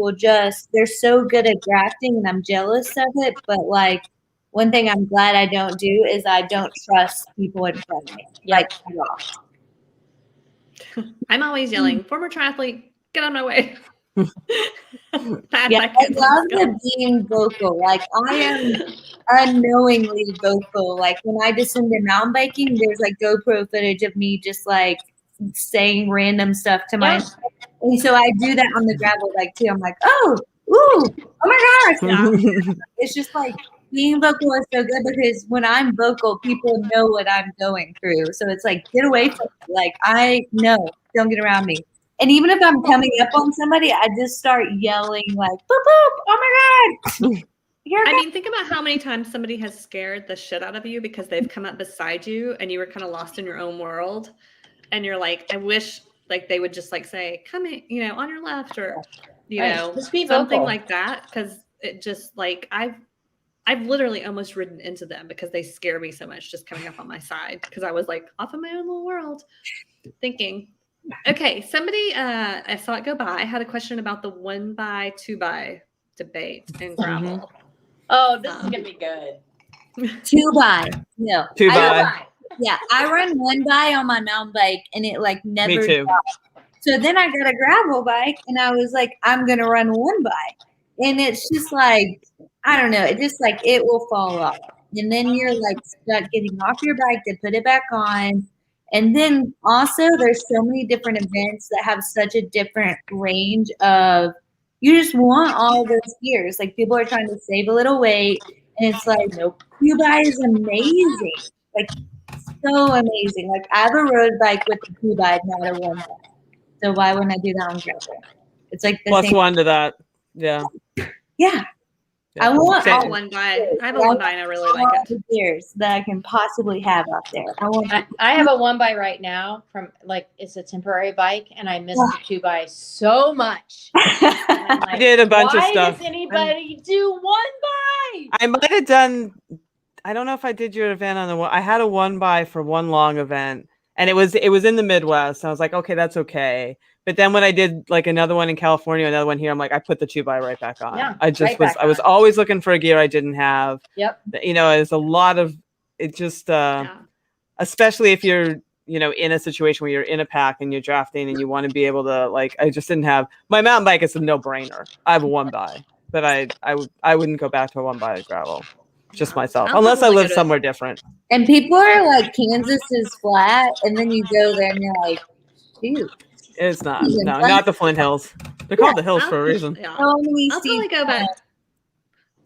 they're so good at drafting, and I'm jealous of it. But like, one thing I'm glad I don't do is I don't trust people in front of me. Like, I'm always yelling, former triathlete, get on my way. I love the being vocal. Like I am unknowingly vocal. Like when I descend in mountain biking, there's like GoPro footage of me just like saying random stuff to myself. And so I do that on the gravel bike too. I'm like, oh my gosh. Yeah. It's just like being vocal is so good because when I'm vocal, people know what I'm going through. So it's like, get away from me. Like I know, don't get around me. And even if I'm coming up on somebody, I just start yelling like, boop, boop, oh my God. I mean, think about how many times somebody has scared the shit out of you because they've come up beside you and you were kind of lost in your own world. And you're like, I wish like they would just like say, come in, on your left or, you Right. know, Just be something vocal. like that. Cause it just like, I've literally almost ridden into them because they scare me so much just coming up on my side. Cause I was like off in my own little world thinking, okay, somebody, I saw it go by, had a question about the 1x, 2x debate in gravel. Oh, this is going to be good. 2x. No. 2x. Yeah, I run 1x on my mountain bike and it like never Me too. stopped. So then I got a gravel bike and I was like, I'm gonna run 1x. And it's just like, I don't know, it just like it will fall off. And then you're like stuck getting off your bike to put it back on. And then also there's so many different events that have such a different range of you just want all those gears. Like people are trying to save a little weight and it's like Nope. 2x is amazing. Like so amazing. Like I have a road bike with a 2x, not a 1x. So why wouldn't I do that on gravel? It's like the Plus same. one to that. Yeah. Yeah. Yeah. I want Same. all 1x. I have a 1x and I really like it. the gears that I can possibly have out there. I have a 1x right now from like it's a temporary bike, and I miss the 2x so much. I did a bunch of stuff. Why does anybody do 1x? I might have done. I don't know if I did your event on the one. I had a 1x for one long event, and it was in the Midwest. I was like, okay, that's okay. But then when I did like another one in California, another one here, I'm like, I put the 2x right back on. Yeah, I just right I was back on. always looking for a gear I didn't have. Yep. You know, it's a lot of it. Just especially if you're in a situation where you're in a pack and you're drafting and you want to be able to like. I just didn't have my mountain bike. It's a no brainer. I have a 1x, but I wouldn't go back to a 1x gravel. Just myself, unless I live somewhere different. And people are like, Kansas is flat, and then you go there and you're like, shoot. It's not. No, not the Flint Hills. They're called the hills for a reason. Yeah. So many I'll probably go back.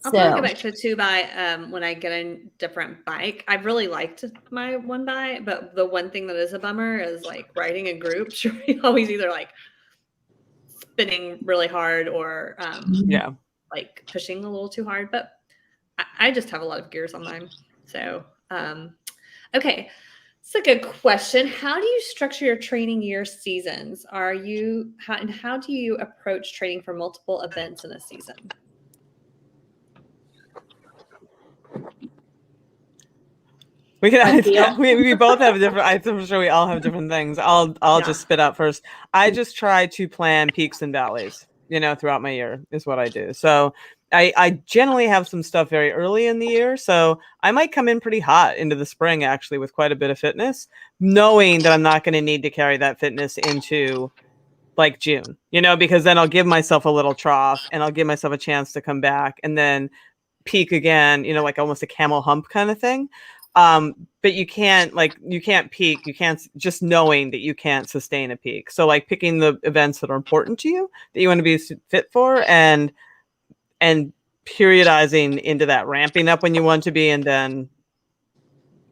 I'll So probably go back to a 2x when I get a different bike. I've really liked my 1x, but the one thing that is a bummer is like riding in groups. You're always either like spinning really hard or like pushing a little too hard. But I just have a lot of gears on mine. So okay. It's a good question. How do you structure your training year seasons? How do you approach training for multiple events in a season? We can. We both have different. I'm sure we all have different things. I'll just spit out first. I just try to plan peaks and valleys. Throughout my year is what I do. So I generally have some stuff very early in the year. So I might come in pretty hot into the spring, actually, with quite a bit of fitness, knowing that I'm not going to need to carry that fitness into like June, because then I'll give myself a little trough and I'll give myself a chance to come back and then peak again, like almost a camel hump kind of thing. But you can't peak. You can't just knowing that you can't sustain a peak. So like picking the events that are important to you that you want to be fit for and periodizing into that, ramping up when you want to be. And then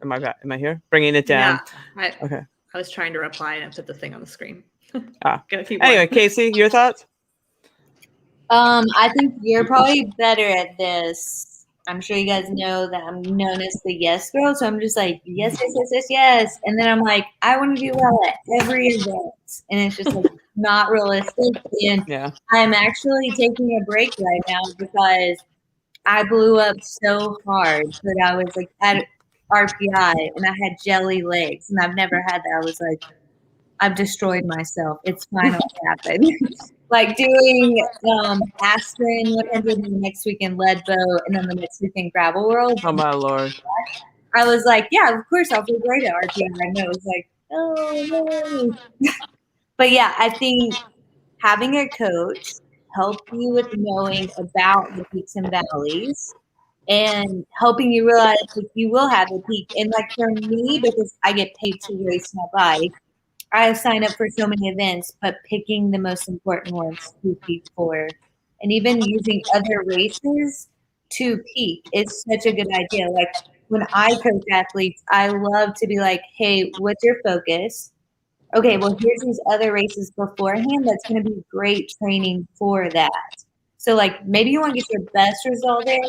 am I here? Bringing it down. Yeah. Okay. I was trying to reply and I put the thing on the screen. Anyway, Kaysee, your thoughts? I think you're probably better at this. I'm sure you guys know that I'm known as the yes girl. So I'm just like, yes. And then I'm like, I want to do well at every event. And it's just like not realistic. And I'm actually taking a break right now because I blew up so hard that I was like at RPI and I had jelly legs and I've never had that. I was like, I've destroyed myself. It's finally happened. Like doing Aspen 100 the next weekend Leadboat and then the next weekend Gravel World. Oh my Lord. I was like, yeah, of course I'll feel great at RPI. And it was like, oh no. But yeah, I think having a coach help you with knowing about the peaks and valleys and helping you realize that you will have a peak. And like for me, because I get paid to race my bike, I sign up for so many events, but picking the most important ones to peak for, and even using other races to peak is such a good idea. Like when I coach athletes, I love to be like, hey, what's your focus? Okay, well, here's these other races beforehand. That's going to be great training for that. So like maybe you want to get your best result there,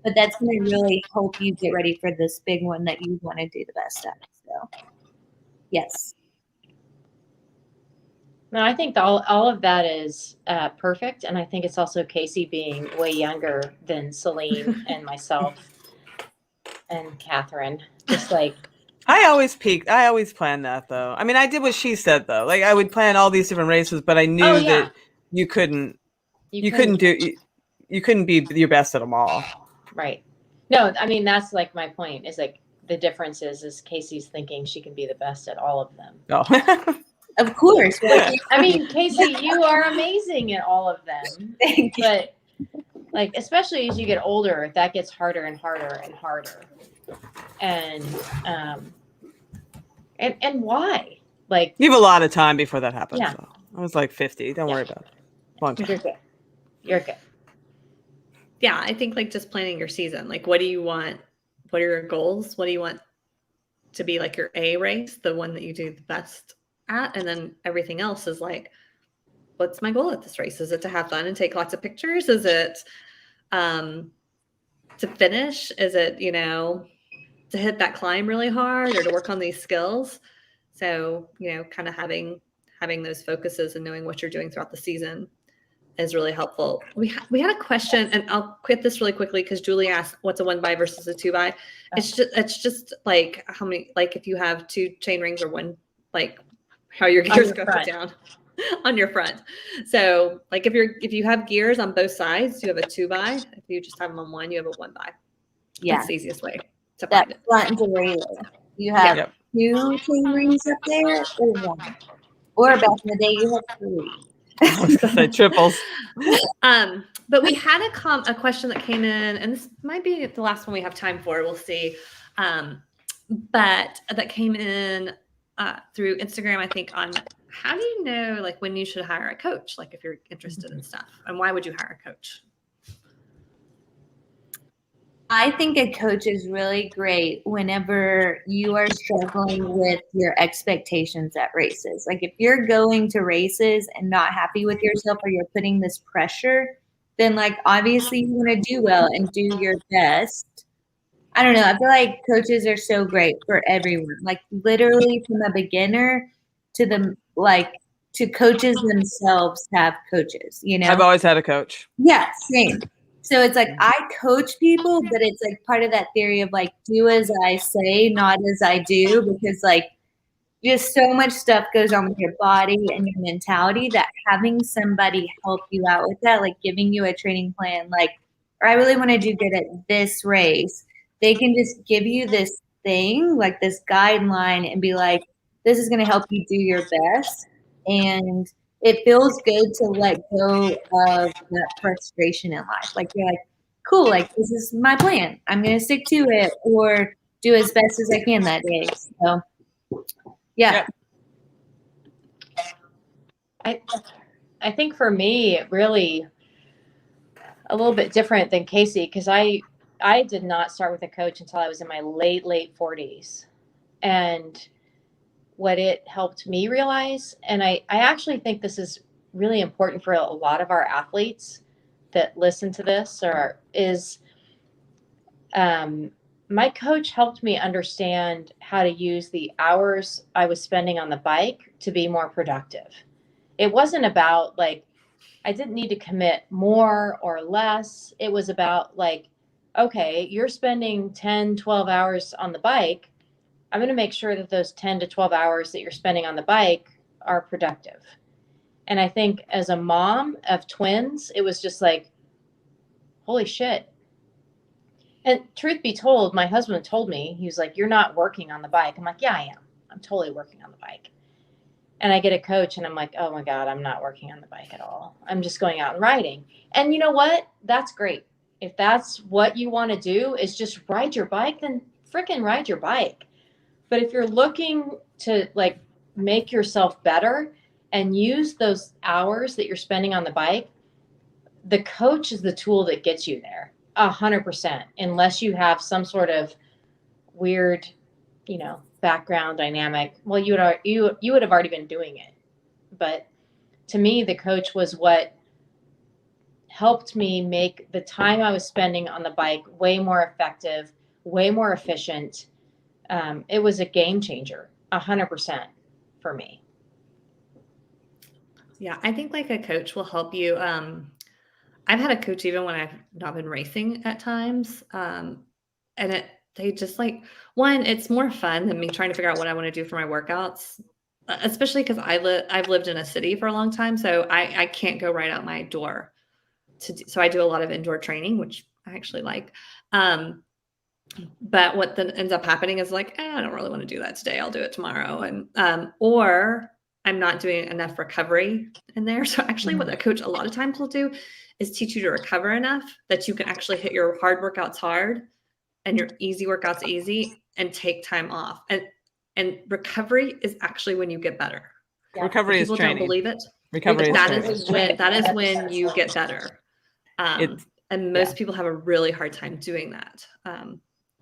but that's going to really help you get ready for this big one that you want to do the best at. So yes. No, I think all of that is perfect. And I think it's also Kaysee being way younger than Selene and myself and Kathryn. Just like, I always peaked. I always planned that though. I mean, I did what she said though. Like I would plan all these different races, but I knew oh, yeah, that you couldn't you you couldn't couldn't, do you couldn't be your best at them all. right. No, I mean, that's like my point is like the difference is Kaysee's thinking she can be the best at all of them. Oh. Of course. Well, I mean, Kaysee, you are amazing at all of them. thank you. But like, especially as you get older, that gets harder and harder and harder. And why? Like, You have a lot of time before that happens. Yeah. Though. I was like 50. Don't worry about it. Long time. you're good. You're good. Yeah, I think like just planning your season. Like, what do you want? What are your goals? What do you want to be like your A race, the one that you do the best at? And then everything else is like, what's my goal at this race? Is it to have fun and take lots of pictures? Is it to finish? Is it, you know, to hit that climb really hard or to work on these skills? So, you know, kind of having those focuses and knowing what you're doing throughout the season is really helpful. We had a question, and I'll quit this really quickly because Julie asked, "What's a 1x versus a 2x?" It's just like how many, like if you have 2 chain rings or one, like how your gears go down on your front. So like if you have gears on both sides, you have a 2x. If you just have them on one, you have a 1x. Yeah, That's the easiest way to that find it. front derailleur. You have Yep. 2 chain rings up there, or 1, or back in the day you had 3. I was gonna say triples. But we had a question that came in, and this might be the last one we have time for. We'll see. But that came in through Instagram, I think, on how do you know like when you should hire a coach, like if you're interested in stuff, and why would you hire a coach? I think a coach is really great whenever you are struggling with your expectations at races. Like if you're going to races and not happy with yourself or you're putting this pressure, then like obviously you want to do well and do your best. I don't know. I feel like coaches are so great for everyone. Like literally from a beginner to the to coaches themselves have coaches, you know? I've always had a coach. Yeah, same. So it's like I coach people, but it's like part of that theory of like do as I say, not as I do, because like just so much stuff goes on with your body and your mentality that having somebody help you out with that, like giving you a training plan, like, or I really want to do good at this race, they can just give you this thing, like this guideline and be like, this is going to help you do your best. And it feels good to let go of that frustration in life. Like you're like, cool, like this is my plan. I'm going to stick to it or do as best as I can that day. So yeah. I think for me, it really a little bit different than Kaysee because I did not start with a coach until I was in my late 40s. And what it helped me realize, and I actually think this is really important for a lot of our athletes that listen to this, my coach helped me understand how to use the hours I was spending on the bike to be more productive. It wasn't about like, I didn't need to commit more or less. It was about like, okay, you're spending 10, 12 hours on the bike. I'm going to make sure that those 10 to 12 hours that you're spending on the bike are productive. And I think as a mom of twins, it was just like, holy shit. And truth be told, my husband told me, he was like, you're not working on the bike. I'm like, yeah, I am. I'm totally working on the bike. And I get a coach and I'm like, oh my God, I'm not working on the bike at all. I'm just going out and riding. And you know what? That's great. If that's what you want to do is just ride your bike, then freaking ride your bike. But if you're looking to like make yourself better and use those hours that you're spending on the bike, the coach is the tool that gets you there 100%, unless you have some sort of weird, background dynamic. Well, you would have already been doing it. But to me, the coach was what helped me make the time I was spending on the bike way more effective, way more efficient. It was a game changer, 100% for me. Yeah, I think like a coach will help you. I've had a coach even when I've not been racing at times. And they just like, one, it's more fun than me trying to figure out what I want to do for my workouts, especially because I've lived in a city for a long time. So I can't go right out my door so I do a lot of indoor training, which I actually like. But what then ends up happening is like, I don't really want to do that today. I'll do it tomorrow. And, or I'm not doing enough recovery in there. So actually what a coach a lot of times will do is teach you to recover enough that you can actually hit your hard workouts hard and your easy workouts easy and take time off. And recovery is actually when you get better. Yeah. Recovery is People training. don't believe it. Recovery That is training. is when you get better. And most people have a really hard time doing that.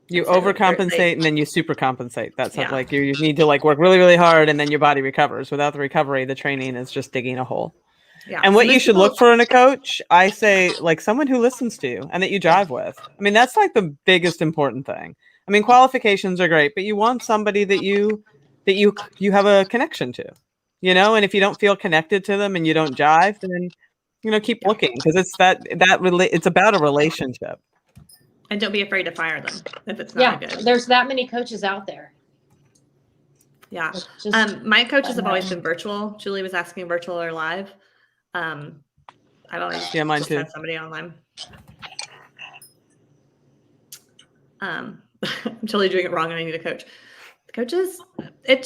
You so overcompensate and then you supercompensate. That's not like you need to like work really, really hard and then your body recovers. Without the recovery, the training is just digging a hole. Yeah. And what you should look for in a coach, I say, like someone who listens to you and that you drive with. I mean, that's like the biggest important thing. I mean, qualifications are great, but you want somebody that you have a connection to, you know. And if you don't feel connected to them and you don't jive, then keep looking, because it's it's about a relationship. And don't be afraid to fire them if it's not good. There's that many coaches out there. Yeah. My coaches have always been virtual. Julie was asking virtual or live. I've always mine too. had somebody online. I'm totally doing it wrong and I need a coach. Coaches, it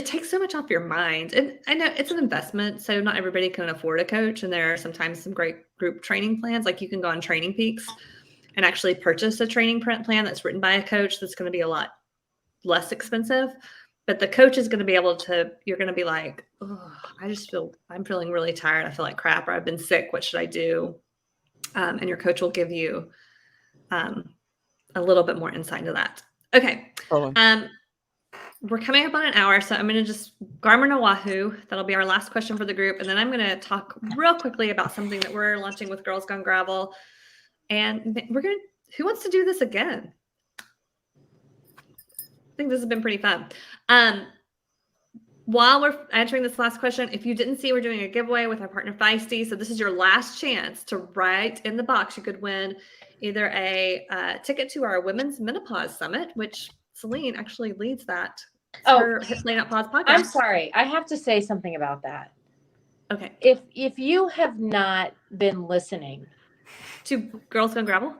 takes so much off your mind. And I know it's an investment, so not everybody can afford a coach. And there are sometimes some great group training plans. Like you can go on Training Peaks and actually purchase a training plan that's written by a coach that's going to be a lot less expensive. But the coach is going to be able to, you're going to be like, oh, I'm feeling really tired. I feel like crap, or I've been sick. What should I do? And your coach will give you a little bit more insight into that. Okay. We're coming up on an hour, so I'm going to just Garmin or Wahoo. That'll be our last question for the group. And then I'm going to talk real quickly about something that we're launching with Girls Gone Gravel. And who wants to do this again? I think this has been pretty fun. While we're answering this last question, if you didn't see, we're doing a giveaway with our partner Feisty. So this is your last chance to write in the box. You could win either a ticket to our Women's Menopause Summit, which Selene actually leads that. Her Hit Play Not Pause podcast. I'm sorry. I have to say something about that. Okay. If you have not been listening to Girls Gone Gravel?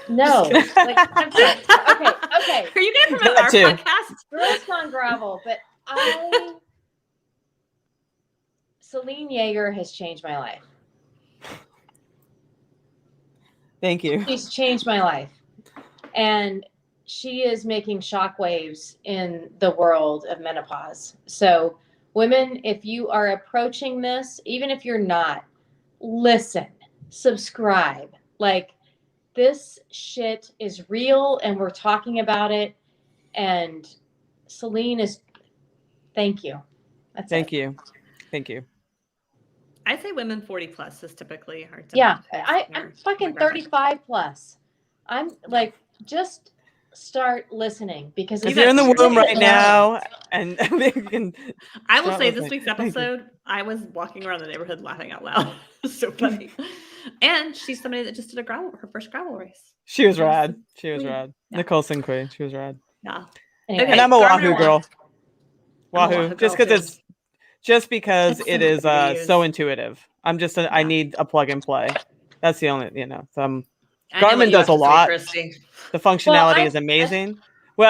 No. I'm sorry. Okay. Are you going to promote our podcast? Girls Gone Gravel, but Selene Yeager has changed my life. Thank you. She's changed my life. And she is making shockwaves in the world of menopause. So women, if you are approaching this, even if you're not, listen, subscribe. Like, this shit is real and we're talking about it. And Selene thank you. Thank you. I say women 40 plus is typically hard to. Yeah, I'm fucking 35 plus. I'm like, just start listening, because if you're in the womb right now, and I will say this week's episode, I was walking around the neighborhood laughing out loud. It's so funny. And she's somebody that just did her first gravel race. She was rad. Yeah. Nicole Sinquay. She was rad. Yeah. Anyway, and I'm a Wahoo girl. Wahoo, just because it is so intuitive. I'm just I need a plug and play. That's the only, Garmin does a lot. The functionality is amazing. We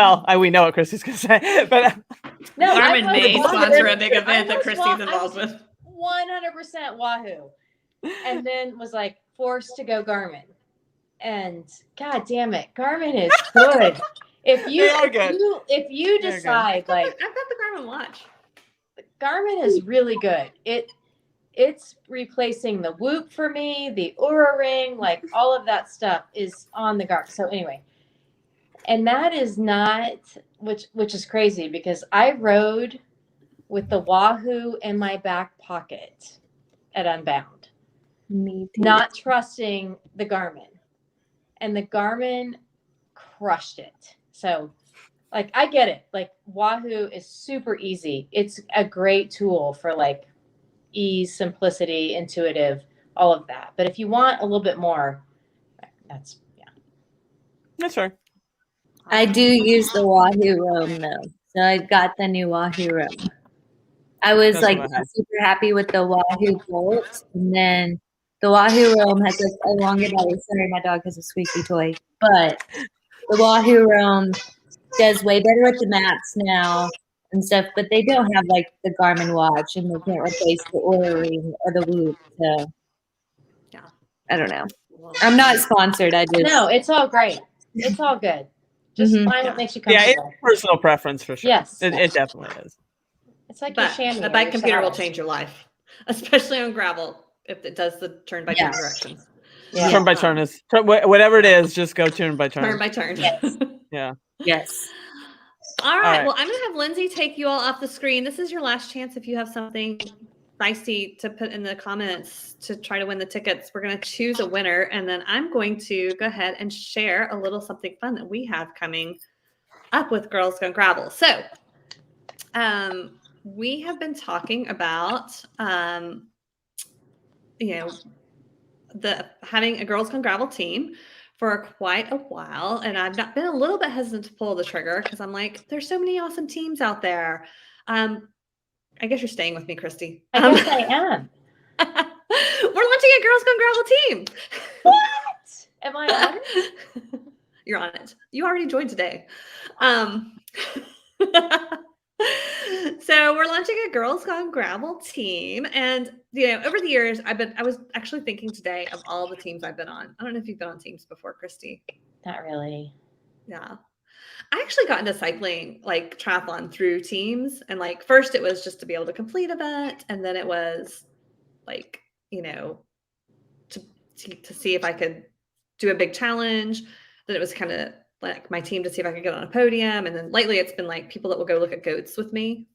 know what Kristi's going to say, but no, Garmin may sponsor a big event that Kristi's involved with. 100% Wahoo, and then was like forced to go Garmin. And God damn it, Garmin is good. If you decide, like, I've got the Garmin watch. Garmin is really good. It's replacing the Whoop for me, the Oura Ring, like all of that stuff is on the Garmin. So anyway, and that is not, which is crazy, because I rode with the Wahoo in my back pocket at Unbound, not trusting the Garmin, and the Garmin crushed it. So, like, I get it. Like, Wahoo is super easy. It's a great tool for, like, ease, simplicity, intuitive, all of that. But if you want a little bit more, that's That's fair. I do use the Wahoo Roam though. So I got the new Wahoo Roam. I was That's like what I have. super happy with the Wahoo Bolt, and then the Wahoo Roam has like a longer battery. Sorry, my dog has a squeaky toy, but the Wahoo Roam does way better with the maps now and stuff. But they don't have like the Garmin watch, and they can't replace the Oura Ring or the Whoop. So Yeah. I don't know. I'm not sponsored. I just no, it's all great. It's all good. Just find what makes you Yeah, comfortable. it's personal preference for sure. Yes. It definitely is. It's like your But chamois a or bike your computer will saddle. change your life, especially on gravel if it does the turn by turn Yes. directions. Yeah. Turn by turn is whatever it is. Just go turn by turn. Turn by turn. Yes. Yeah. Yes. All right. right. Well, I'm going to have Lindsay take you all off the screen. This is your last chance if you have something feisty to put in the comments to try to win the tickets. We're going to choose a winner, and then I'm going to go ahead and share a little something fun that we have coming up with Girls Gone Gravel. So we have been talking about, having a Girls Gone Gravel team for quite a while, and I've been a little bit hesitant to pull the trigger because I'm like, there's so many awesome teams out there. I guess you're staying with me, Kristi. I guess I am. We're launching a Girls Gone Gravel team. What? Am I on it? You're on it. You already joined today. So we're launching a Girls Gone Gravel team, and over the years, I was actually thinking today of all the teams I've been on. I don't know if you've been on teams before, Kristi. Not really. Yeah. I actually got into cycling, like triathlon, through teams. And like first it was just to be able to complete an event. And then it was like, to see if I could do a big challenge. Then it was kind of like my team to see if I could get on a podium. And then lately it's been like people that will go look at goats with me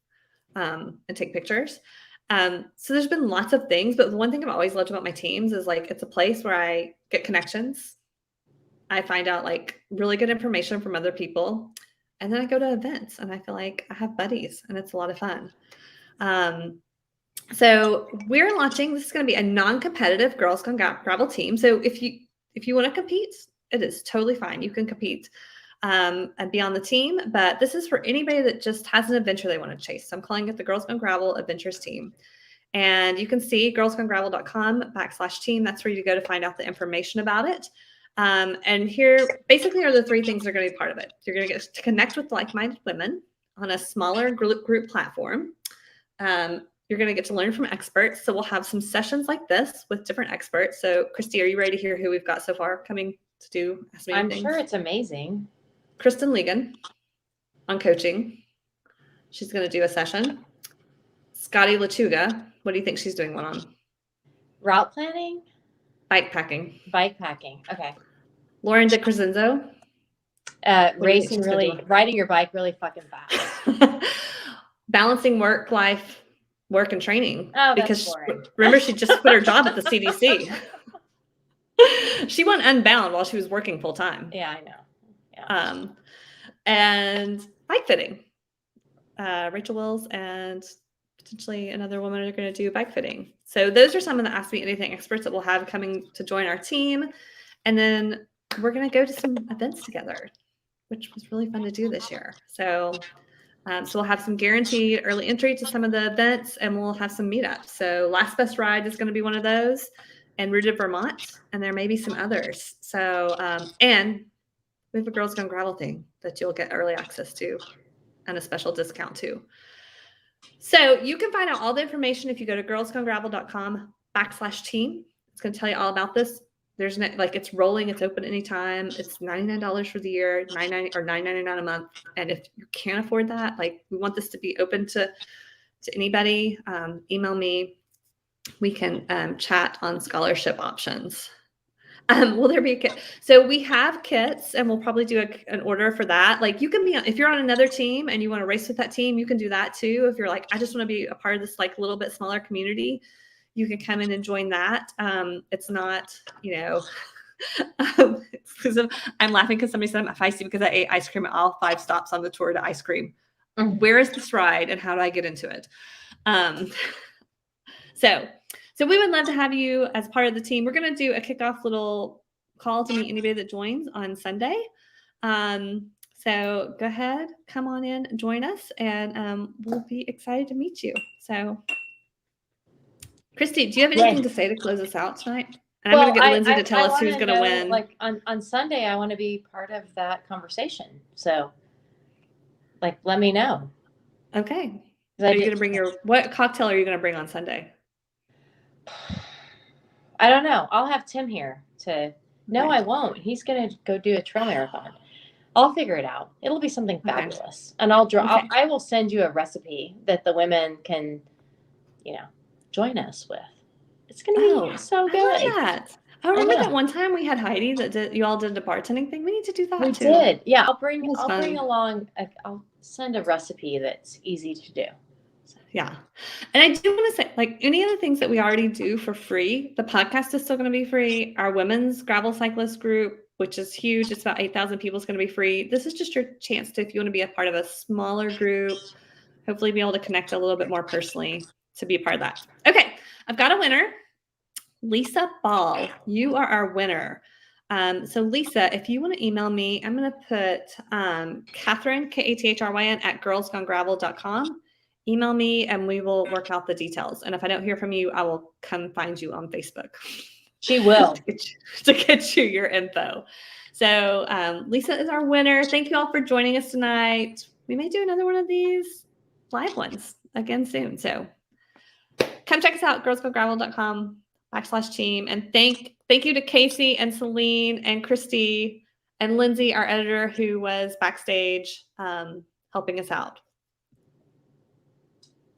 and take pictures. So there's been lots of things, but the one thing I've always loved about my teams is like, it's a place where I get connections. I find out like really good information from other people. And then I go to events and I feel like I have buddies and it's a lot of fun. So we're launching, this is going to be a non-competitive Girls Gone Gravel team. So if you want to compete, it is totally fine. You can compete and be on the team, but this is for anybody that just has an adventure they want to chase. So I'm calling it the Girls Gone Gravel Adventures Team. And you can see girlsgonegravel.com/team. That's where you go to find out the information about it. And here basically are the three things that are going to be part of it. You're going to get to connect with like-minded women on a smaller group platform. You're going to get to learn from experts. So we'll have some sessions like this with different experts. So Kristi, are you ready to hear who we've got so far coming to do Ask Me I'm Anything? sure it's amazing. Kristen Ligon on coaching. She's going to do a session. Scotty Lechuga. What do you think she's doing one on? Route planning? Bike packing. Bike packing. Okay. Lauren DeCrescenzo. Racing riding your bike really fucking fast. Balancing work, life, work, and training. Oh, because remember, she just quit her job at the CDC. She went unbound while she was working full time. Yeah, I know. Yeah. And bike fitting. Rachel Wills and potentially another woman are going to do bike fitting. So those are some of the Ask Me Anything experts that we'll have coming to join our team. And then we're going to go to some events together, which was really fun to do this year. So we'll have some guaranteed early entry to some of the events, and we'll have some meetups. So Last Best Ride is going to be one of those, and Rooted Vermont, and there may be some others. So, and we have a Girls Gone Gravel thing that you'll get early access to and a special discount too. So you can find out all the information if you go to girlsgonegravel.com/team. It's going to tell you all about this. There's no, like, it's rolling, it's open anytime. It's $99 for the year, $9.99 a month. And if you can't afford that, like, we want this to be open to anybody. Email me. We can chat on scholarship options. Will there be a kit? So we have kits, and we'll probably do an order for that. Like, you can be, if you're on another team and you want to race with that team, you can do that too. If you're like, I just want to be a part of this like little bit smaller community, you can come in and join that. It's not, I'm laughing because somebody said I'm feisty because I ate ice cream at all 5 stops on the tour to ice cream. Where is this ride and how do I get into it? So we would love to have you as part of the team. We're going to do a kickoff little call to meet anybody that joins on Sunday. So go ahead, come on in, join us, and we'll be excited to meet you. So, Kristi, do you have anything to say to close us out tonight? And I'm going to get Lindsay to tell us who's going to win. Like on Sunday, I want to be part of that conversation. So, like, let me know. Okay. Are you going to bring what cocktail are you going to bring on Sunday? I don't know. I'll have Tim here no, I won't. He's going to go do a trail marathon. I'll figure it out. It'll be something fabulous. And I will send you a recipe that the women can, join us with. It's going to be so good. I love that. I remember that one time we had Heidi you all did the bartending thing. We need to do that too. We did. Yeah, I'll bring along, I'll send a recipe that's easy to do. Yeah. And I do want to say, like, any of the things that we already do for free, the podcast is still going to be free. Our women's gravel cyclist group, which is huge, it's about 8,000 people, is going to be free. This is just your chance to, if you want to be a part of a smaller group, hopefully be able to connect a little bit more personally to be a part of that. Okay. I've got a winner. Lisa Ball, you are our winner. So Lisa, if you want to email me, I'm going to put Kathryn, Kathryn, at girlsgonegravel.com. Email me and we will work out the details. And if I don't hear from you, I will come find you on Facebook. She will. to get you your info. So Lisa is our winner. Thank you all for joining us tonight. We may do another one of these live ones again soon. So come check us out, girlsgonegravel.com/team. And thank you to Kaysee and Selene and Kristi and Lindsay, our editor, who was backstage helping us out.